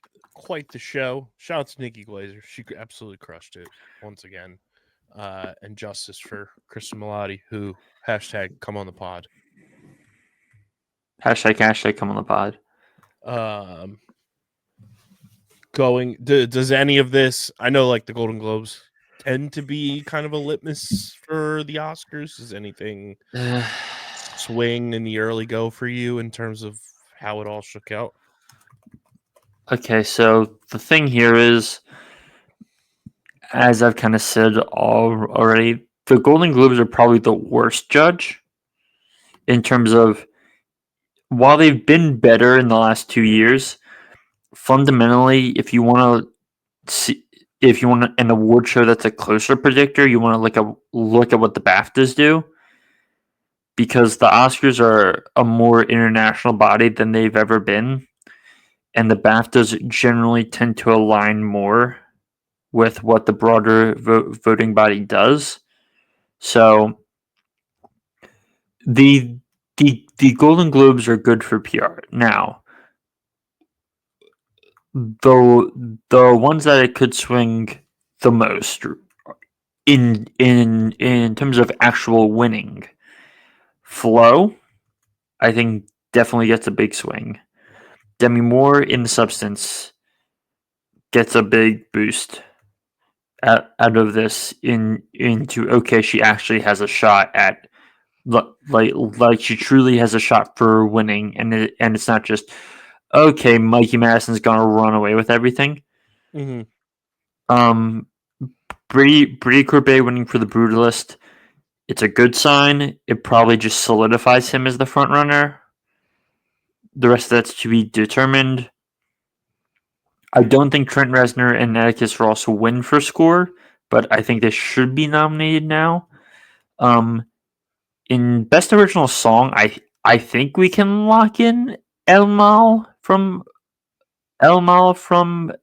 the show. Shout out to Nikki Glazer. She absolutely crushed it once again. And justice for Kristen Milotti, who # come on the pod. ## come on the pod. Does any of this? I know, like the Golden Globes tend to be kind of a litmus for the Oscars. Does anything swing in the early go for you in terms of how it all shook out? Okay, so the thing here is, as I've kind of said already, the Golden Globes are probably the worst judge in terms of, while they've been better in the last 2 years, fundamentally, if you want an award show that's a closer predictor, you want to look at what the BAFTAs do, because the Oscars are a more international body than they've ever been, and the BAFTAs generally tend to align more with what the broader voting body does. So the Golden Globes are good for PR. Now, the ones that it could swing the most in terms of actual winning, Flow, I think definitely gets a big swing. Demi Moore in The Substance gets a big boost out of this into okay, she actually has a shot at like she truly has a shot for winning, and it's not just okay, Mikey Madison's gonna run away with everything. Mm-hmm. Brady Corbet winning for the Brutalist, it's a good sign. It probably just solidifies him as the front runner. The rest of that's to be determined. I don't think Trent Reznor and Atticus Ross will win for score, but I think they should be nominated now. In Best Original Song, I think we can lock in El Mal from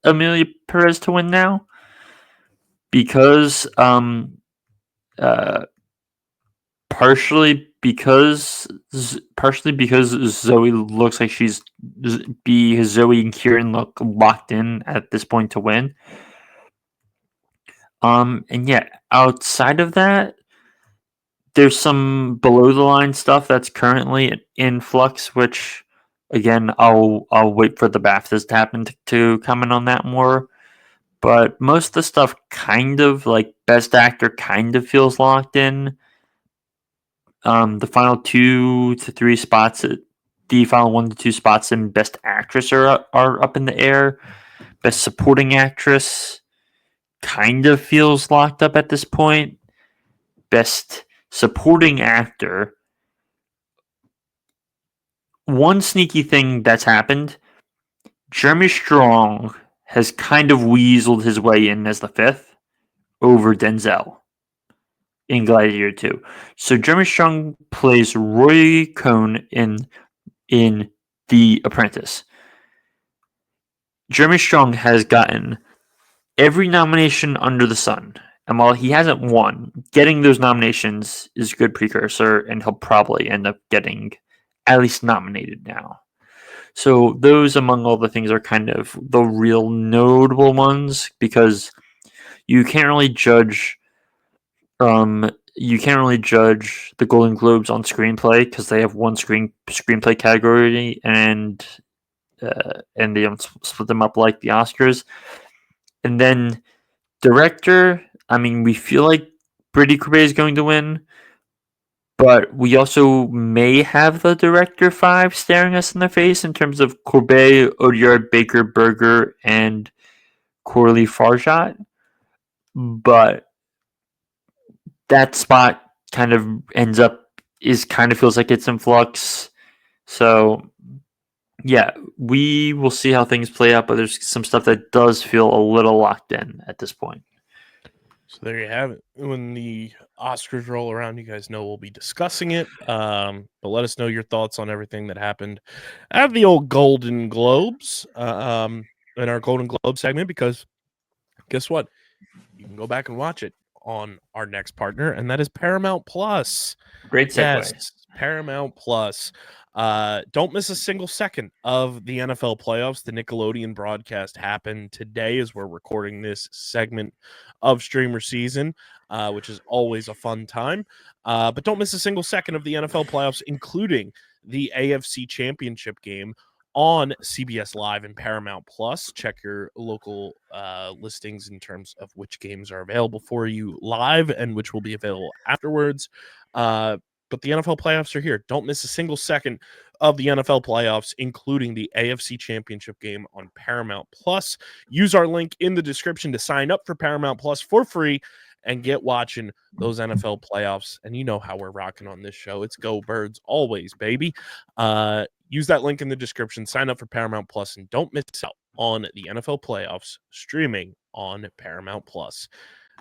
Amelia Perez to win now, because partially because Zoe looks like Zoe and Kieran look locked in at this point to win. And yeah, outside of that, there's some below the line stuff that's currently in flux, which again I'll wait for the BAFTAs to happen to comment on that more. But most of the stuff kind of like Best Actor kind of feels locked in. The final 2 to 3 spots, the final 1 to 2 spots in Best Actress are up in the air. Best Supporting Actress kind of feels locked up at this point. Best Supporting Actor. One sneaky thing that's happened, Jeremy Strong has kind of weaseled his way in as the 5th over Denzel in Gladiator 2. So Jeremy Strong plays Roy Cohn in The Apprentice. Jeremy Strong has gotten every nomination under the sun. And while he hasn't won, getting those nominations is a good precursor, and he'll probably end up getting at least nominated now. So those, among all the things, are kind of the real notable ones, because you can't really judge the Golden Globes on screenplay because they have one screenplay category, and they don't split them up like the Oscars. And then director, I mean, we feel like Brady Corbet is going to win, but we also may have the director 5 staring us in the face in terms of Corbet, Odiard, Baker, Berger, and Corley Farjat. But that spot kind of feels like it's in flux. So yeah, we will see how things play out, but there's some stuff that does feel a little locked in at this point. So there you have it. When the Oscars roll around, you guys know we'll be discussing it. But let us know your thoughts on everything that happened at the old Golden Globes in our Golden Globe segment, because guess what? You can go back and watch it on our next partner, and that is Paramount Plus. Great segue. Yes, Paramount Plus. Don't miss a single second of the NFL playoffs. The Nickelodeon broadcast happened today as we're recording this segment of Streamer Season, which is always a fun time. But don't miss a single second of the NFL playoffs, including the AFC Championship game on CBS Live and Paramount Plus. Check your local listings in terms of which games are available for you live and which will be available afterwards. But the NFL playoffs are here. Don't miss a single second of the NFL playoffs, including the AFC Championship game on Paramount Plus. Use our link in the description to sign up for Paramount Plus for free and get watching those NFL playoffs. And you know how we're rocking on this show. It's Go Birds always, baby. Use that link in the description. Sign up for Paramount Plus and don't miss out on the NFL playoffs streaming on Paramount Plus.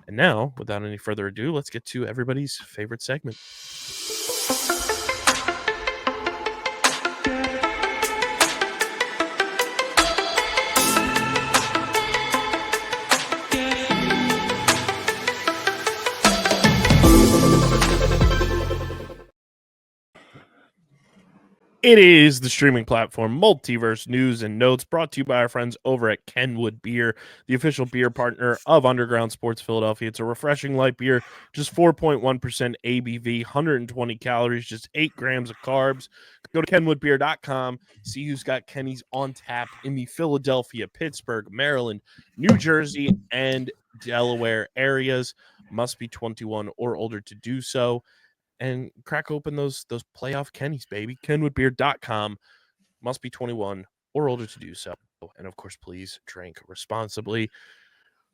And now, without any further ado, let's get to everybody's favorite segment. It is the Streaming Platform Multiverse news and notes brought to you by our friends over at Kenwood Beer, the official beer partner of Underground Sports Philadelphia. It's a refreshing light beer, just 4.1% ABV, 120 calories, just 8 grams of carbs. Go to kenwoodbeer.com, see who's got Kenny's on tap in the Philadelphia, Pittsburgh, Maryland, New Jersey, and Delaware areas. Must be 21 or older to do so. And crack open those playoff Kennies, baby. Kenwoodbeer.com. Must be 21 or older to do so. And of course, please drink responsibly.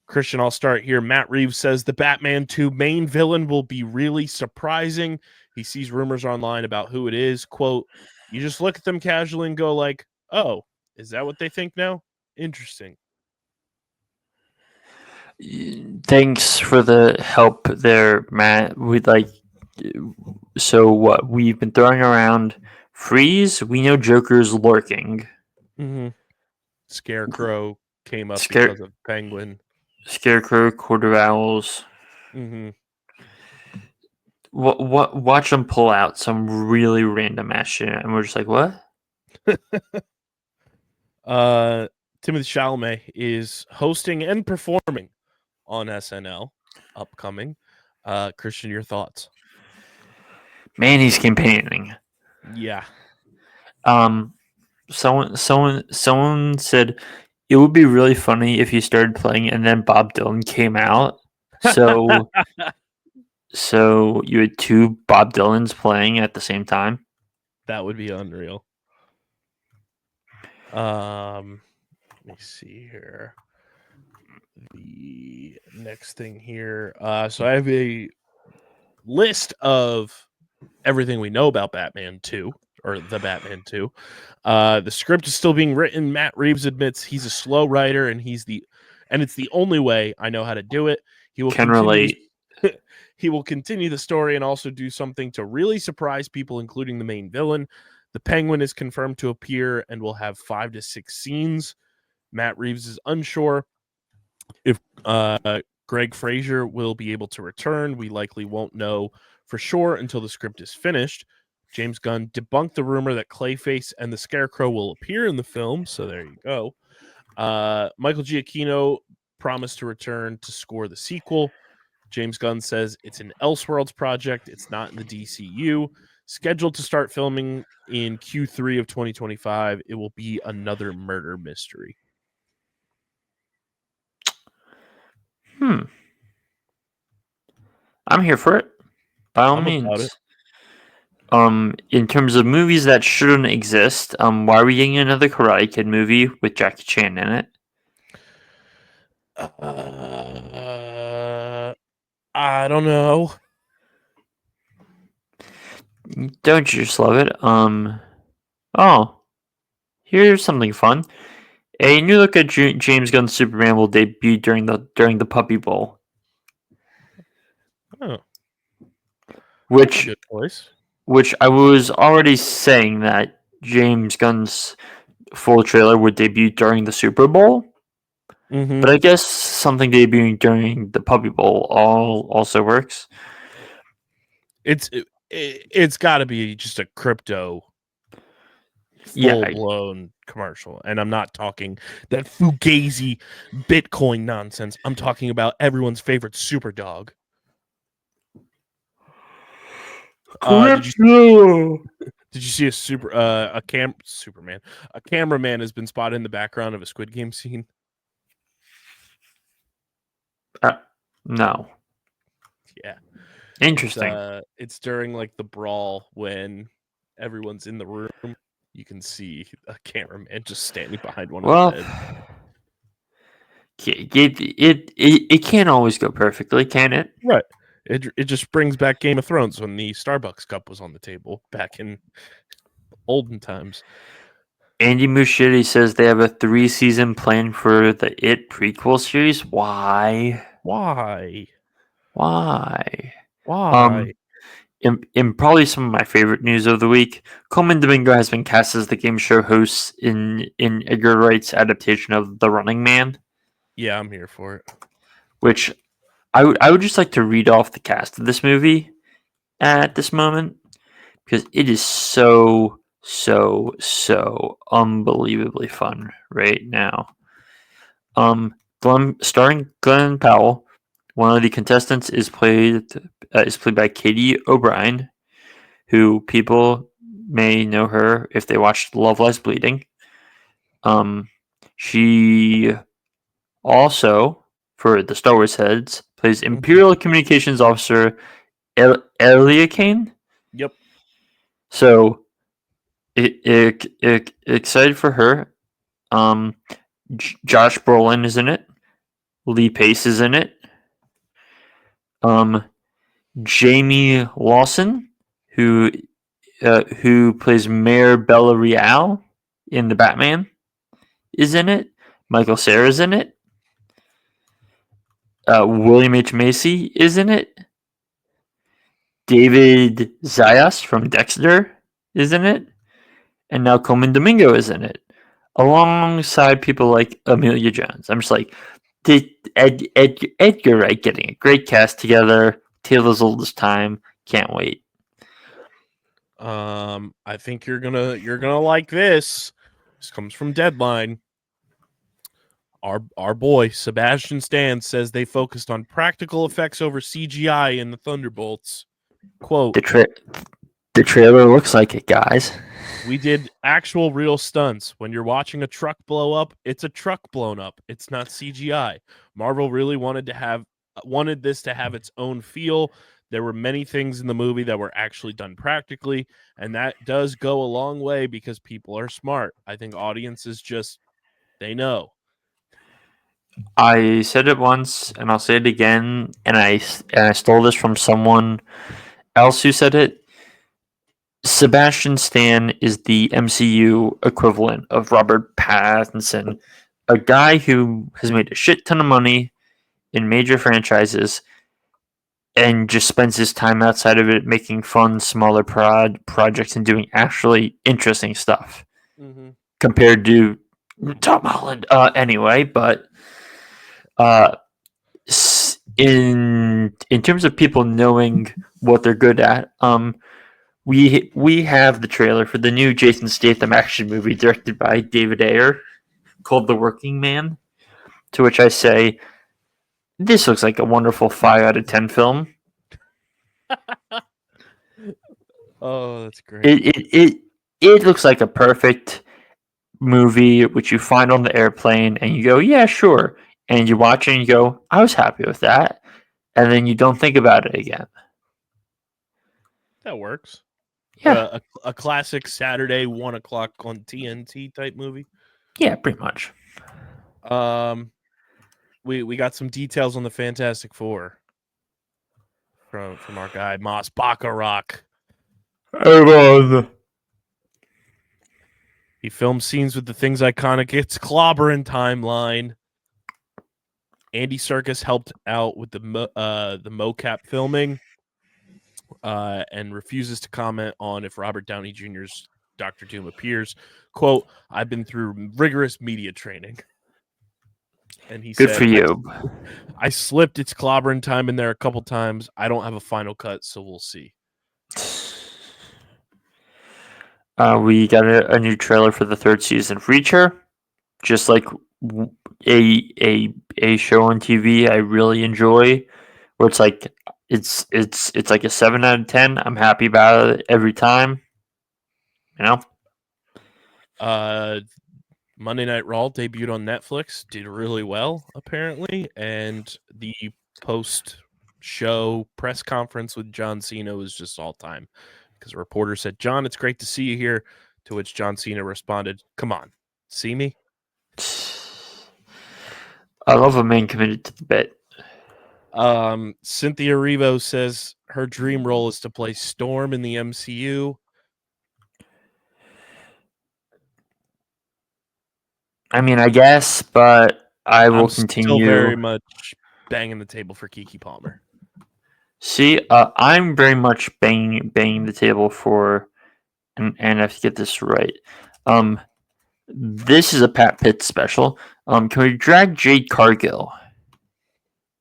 Christian, I'll start here. Matt Reeves says the Batman 2 main villain will be really surprising. He sees rumors online about who it is. Quote, you just look at them casually and go like, oh, is that what they think now? Interesting. Thanks for the help there, Matt. So what we've been throwing around Freeze, we know Joker's lurking. Mm-hmm. Scarecrow came up because of Penguin. Scarecrow, Quarter Owls. Mm-hmm. Watch them pull out some really random ass shit, and we're just like, what? Timothée Chalamet is hosting and performing on SNL upcoming. Christian, your thoughts? Man, he's campaigning. Yeah. Someone said it would be really funny if he started playing and then Bob Dylan came out. So so you had two Bob Dylans playing at the same time. That would be unreal. Let me see here. The next thing here. So I have a list of everything we know about Batman 2 or the Batman 2. The script is still being written. Matt Reeves admits he's a slow writer and it's the only way I know how to do it. He will he will continue the story and also do something to really surprise people, including the main villain. The Penguin is confirmed to appear and will have 5 to 6 scenes. Matt Reeves is unsure if Greg Fraser will be able to return. We likely won't know for sure until the script is finished. James Gunn debunked the rumor that Clayface and the Scarecrow will appear in the film, so there you go. Michael Giacchino promised to return to score the sequel. James Gunn says it's an Elseworlds project. It's not in the DCU. Scheduled to start filming in Q3 of 2025. It will be another murder mystery. I'm here for it. By all means. In terms of movies that shouldn't exist, why are we getting another Karate Kid movie with Jackie Chan in it? I don't know. Don't you just love it? Oh, here's something fun. A new look at James Gunn's Superman will debut during the Puppy Bowl. Oh, which good choice. Which I was already saying that James Gunn's full trailer would debut during the Super Bowl. Mm-hmm. But I guess something debuting during the Puppy Bowl also works. It's got to be just a crypto full-blown commercial. And I'm not talking that fugazi Bitcoin nonsense. I'm talking about everyone's favorite super dog. Did you see a Superman? A cameraman has been spotted in the background of a Squid Game scene. No. Yeah. Interesting. It's during like the brawl when everyone's in the room. You can see a cameraman just standing behind one of the heads. It can't always go perfectly, can it? Right. It just brings back Game of Thrones when the Starbucks cup was on the table back in olden times. Andy Muschietti says they have a 3-season plan for the It prequel series. Why? In probably some of my favorite news of the week, Coleman Domingo has been cast as the game show host in Edgar Wright's adaptation of The Running Man. Yeah, I'm here for it. Which I would just like to read off the cast of this movie at this moment because it is so so unbelievably fun right now. Starring Glenn Powell, one of the contestants is played by Katie O'Brien, who people may know her if they watched Love Lies Bleeding. She also, for the Star Wars heads, plays Imperial Communications Officer Eliakane. Yep. So, excited for her. Josh Brolin is in it. Lee Pace is in it. Jamie Lawson, who plays Mayor Bella Real in The Batman, is in it. Michael Cera is in it. William H. Macy is in it. David Zayas from Dexter is in it. And now Coleman Domingo is in it, alongside people like Amelia Jones. I'm just like, Edgar Wright getting a great cast together. Taylor's Oldest Time. Can't wait. I think you're gonna like this. This comes from Deadline. Our boy Sebastian Stan says they focused on practical effects over CGI in the Thunderbolts. Quote: The trailer looks like it, guys. We did actual real stunts. When you're watching a truck blow up, it's a truck blown up. It's not CGI. Marvel really wanted this to have its own feel. There were many things in the movie that were actually done practically, and that does go a long way because people are smart. I think audiences they know. I said it once, and I'll say it again, and I stole this from someone else who said it. Sebastian Stan is the MCU equivalent of Robert Pattinson, a guy who has made a shit ton of money in major franchises and just spends his time outside of it making fun, smaller projects and doing actually interesting stuff. Compared to Tom Holland. Anyway, but in terms of people knowing what they're good at, we have the trailer for the new Jason Statham action movie directed by David Ayer called The Working Man, to which I say, this looks like a wonderful 5 out of 10 film. Oh, that's great. It looks like a perfect movie which you find on the airplane and you go, yeah, sure. And you watch it and you go, I was happy with that. And then you don't think about it again. That works. Yeah. A classic Saturday 1 o'clock on TNT type movie. Yeah, pretty much. We got some details on the Fantastic Four from our guy Moss Bacharach. He filmed scenes with the Things Iconic It's Clobbering timeline. Andy Serkis helped out with the mocap filming, and refuses to comment on if Robert Downey Jr.'s Dr. Doom appears. Quote: I've been through rigorous media training. And he Good said, for you. I slipped It's Clobbering time in there a couple times. I don't have a final cut, so we'll see. We got a new trailer for the 3rd season of Reacher. Just like a show on TV I really enjoy, where it's like it's like a 7 out of 10. I'm happy about it every time. You know? Monday Night Raw debuted on Netflix, did really well, apparently, and the post-show press conference with John Cena was just all-time, because a reporter said, John, it's great to see you here, to which John Cena responded, come on, see me? I love a man committed to the bit. Cynthia Erivo says her dream role is to play Storm in the MCU. I mean, I guess, but I will continue. Still very much banging the table for Keke Palmer. See, I'm very much banging the table for, and I have to get this right. This is a Pat Pitt special. Can we drag Jade Cargill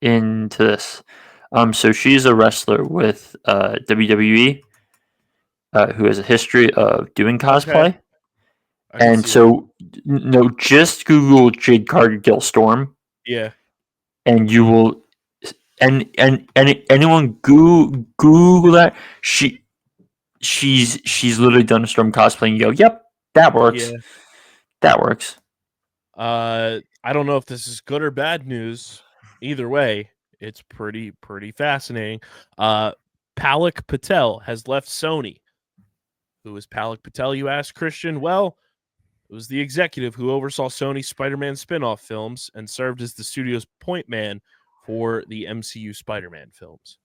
into this? So she's a wrestler with WWE. who has a history of doing cosplay. Okay. I can And see so, no, just Google Jade Cargill Storm, yeah. and you will, and anyone Google that, she's literally done a Storm cosplay, and you go, yep, that works. Yeah. That works. I don't know if this is good or bad news. Either way, it's pretty fascinating. Palak Patel has left Sony. Who is Palak Patel, you ask, Christian? Well, it was the executive who oversaw Sony's Spider-Man spin-off films and served as the studio's point man for the MCU Spider-Man films.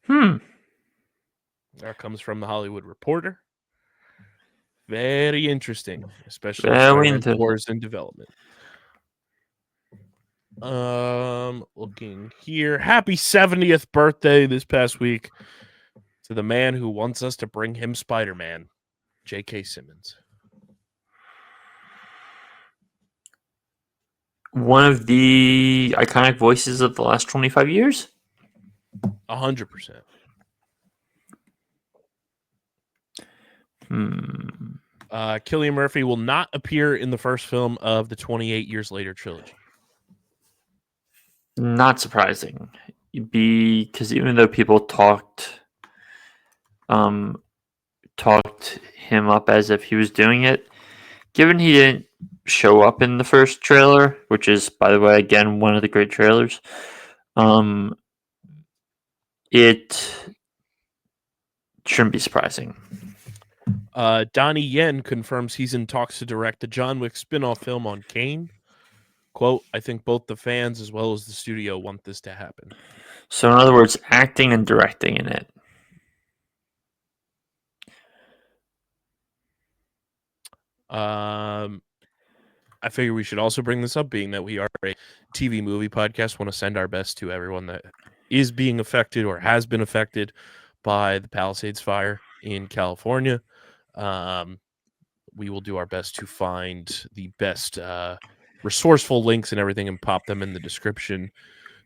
That comes from the Hollywood Reporter. Very interesting, especially Spider-Man 4 is in development. Looking here. Happy 70th birthday this past week to the man who wants us to bring him Spider-Man, J.K. Simmons. One of the iconic voices of the last 25 years? 100%. Cillian Murphy will not appear in the first film of the 28 Years Later trilogy. Not surprising, because even though people talked him up as if he was doing it, given he didn't show up in the first trailer, which is, by the way, again, one of the great trailers, it shouldn't be surprising. Donnie Yen confirms he's in talks to direct the John Wick spin-off film on Kane. Quote, I think both the fans as well as the studio want this to happen. So, in other words, acting and directing in it. I figure we should also bring this up, being that we are a TV movie podcast. Want to send our best to everyone that is being affected or has been affected by the Palisades fire in California. We will do our best to find the best resourceful links and everything and pop them in the description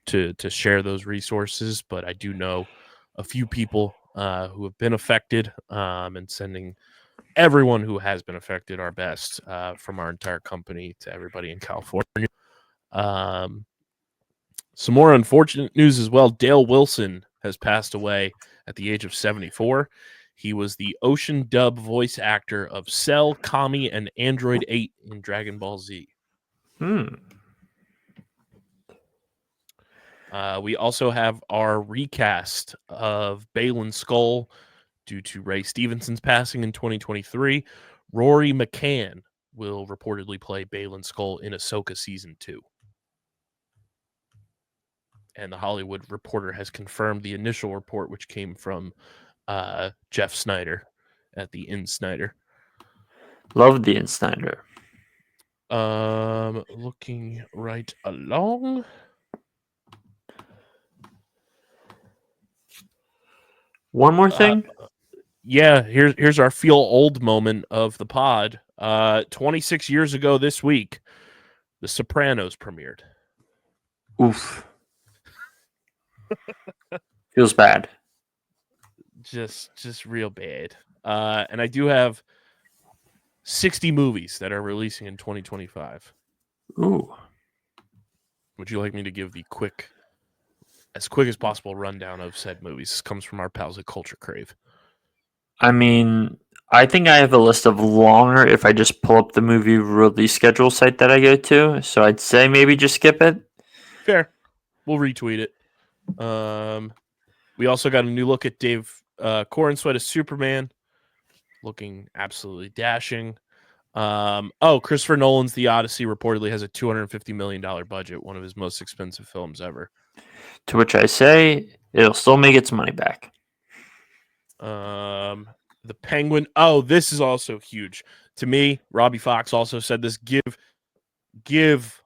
to share those resources. But I do know a few people who have been affected, and sending everyone who has been affected our best from our entire company to everybody in California. Some more unfortunate news as well. Dale Wilson has passed away at the age of 74. He was the Ocean Dub voice actor of Cell, Kami, and Android 8 in Dragon Ball Z. We also have our recast of Balin Skull due to Ray Stevenson's passing in 2023. Rory McCann will reportedly play Balin Skull in Ahsoka Season 2. And the Hollywood Reporter has confirmed the initial report, which came from Jeff Snyder at the In Snyder. Love the In Snyder. Looking right along. One more thing. Here's our feel old moment of the pod. 26 years ago this week, The Sopranos premiered. Oof. Feels bad. Just real bad. And I do have 60 movies that are releasing in 2025. Ooh. Would you like me to give the as quick as possible rundown of said movies? This comes from our pals at Culture Crave. I mean, I think I have a list of longer if I just pull up the movie release schedule site that I go to. So I'd say maybe just skip it. Fair. We'll retweet it. We also got a new look at Dave Corenswet as Superman, looking absolutely dashing. Christopher Nolan's The Odyssey reportedly has a $250 million budget, one of his most expensive films ever. To which I say, it'll still make its money back. The Penguin. Oh, this is also huge. To me, Robbie Fox also said this. Give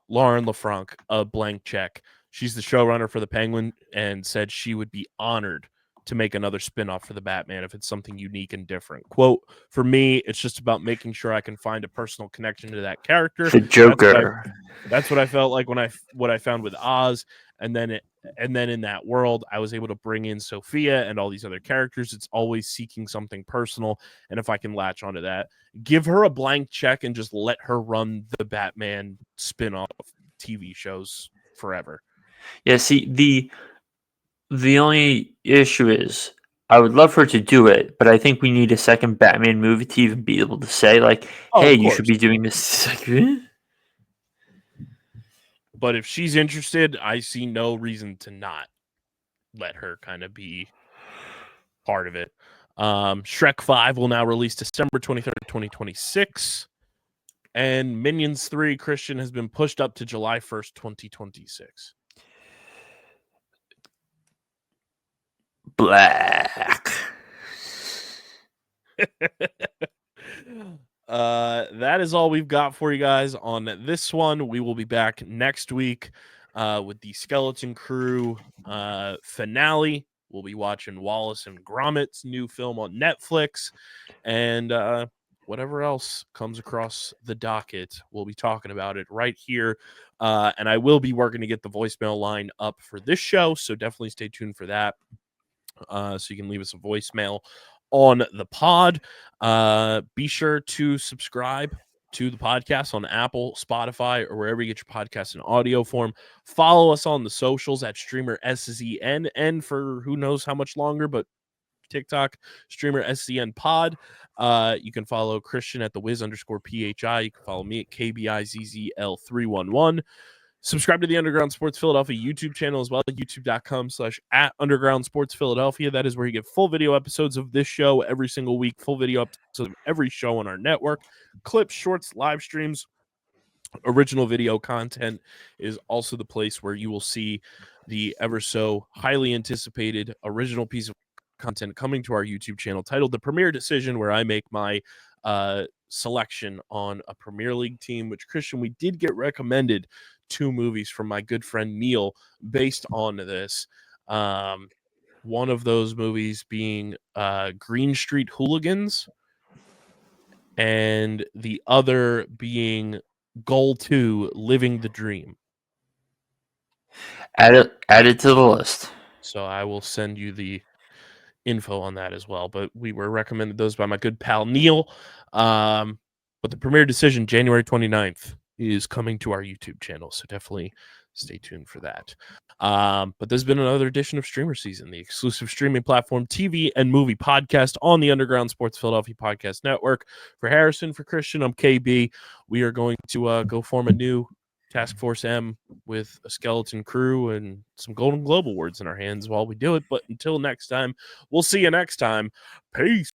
Lauren LaFranc a blank check. She's the showrunner for the Penguin and said she would be honored to make another spinoff for the Batman if it's something unique and different. Quote, for me, it's just about making sure I can find a personal connection to that character. The Joker. That's what I felt like when what I found with Oz. And then And then in that world, I was able to bring in Sophia and all these other characters. It's always seeking something personal. And if I can latch onto that, give her a blank check and just let her run the Batman spin-off TV shows forever. Yeah, see, the only issue is I would love for her to do it, but I think we need a second Batman movie to even be able to say, like, Oh, hey, of you should course. be doing this. Like, eh? But if she's interested, I see no reason to not let her kind of be part of it. Shrek 5 will now release December 23rd, 2026. And Minions 3, Christian, has been pushed up to July 1st, 2026. Black. That is all we've got for you guys on this one. We will be back next week with the Skeleton Crew finale. We'll be watching Wallace and Gromit's new film on Netflix, and whatever else comes across the docket, we'll be talking about it right here. And I will be working to get the voicemail line up for this show, so definitely stay tuned for that. So you can leave us a voicemail on the pod. Be sure to subscribe to the podcast on Apple, Spotify, or wherever you get your podcasts in audio form. Follow us on the socials at StreamerSZN, and for who knows how much longer, but TikTok, StreamerSZN pod. You can follow Christian at the Wiz_PHI. You can follow me at KBIZZL311. Subscribe to the Underground Sports Philadelphia YouTube channel as well, youtube.com/@Underground Sports Philadelphia. That is where you get full video episodes of this show every single week, full video episodes of every show on our network, clips, shorts, live streams. Original video content is also the place where you will see the ever so highly anticipated original piece of content coming to our YouTube channel titled The Premier Decision, where I make my selection on a Premier League team, which, Christian, we did get recommended 2 movies from my good friend Neil based on this. One of those movies being Green Street Hooligans, and the other being Goal 2, Living the Dream. Add it to the list. So I will send you the info on that as well. But we were recommended those by my good pal Neil. But the Premier Decision, January 29th, is coming to our YouTube channel. So definitely stay tuned for that. But there's been another edition of Streamer Season, the exclusive streaming platform, TV and movie podcast on the Underground Sports Philadelphia Podcast Network. For Harrison, for Christian, I'm KB. We are going to go form a new Task Force M with a skeleton crew and some Golden Globe Awards in our hands while we do it. But until next time, we'll see you next time. Peace.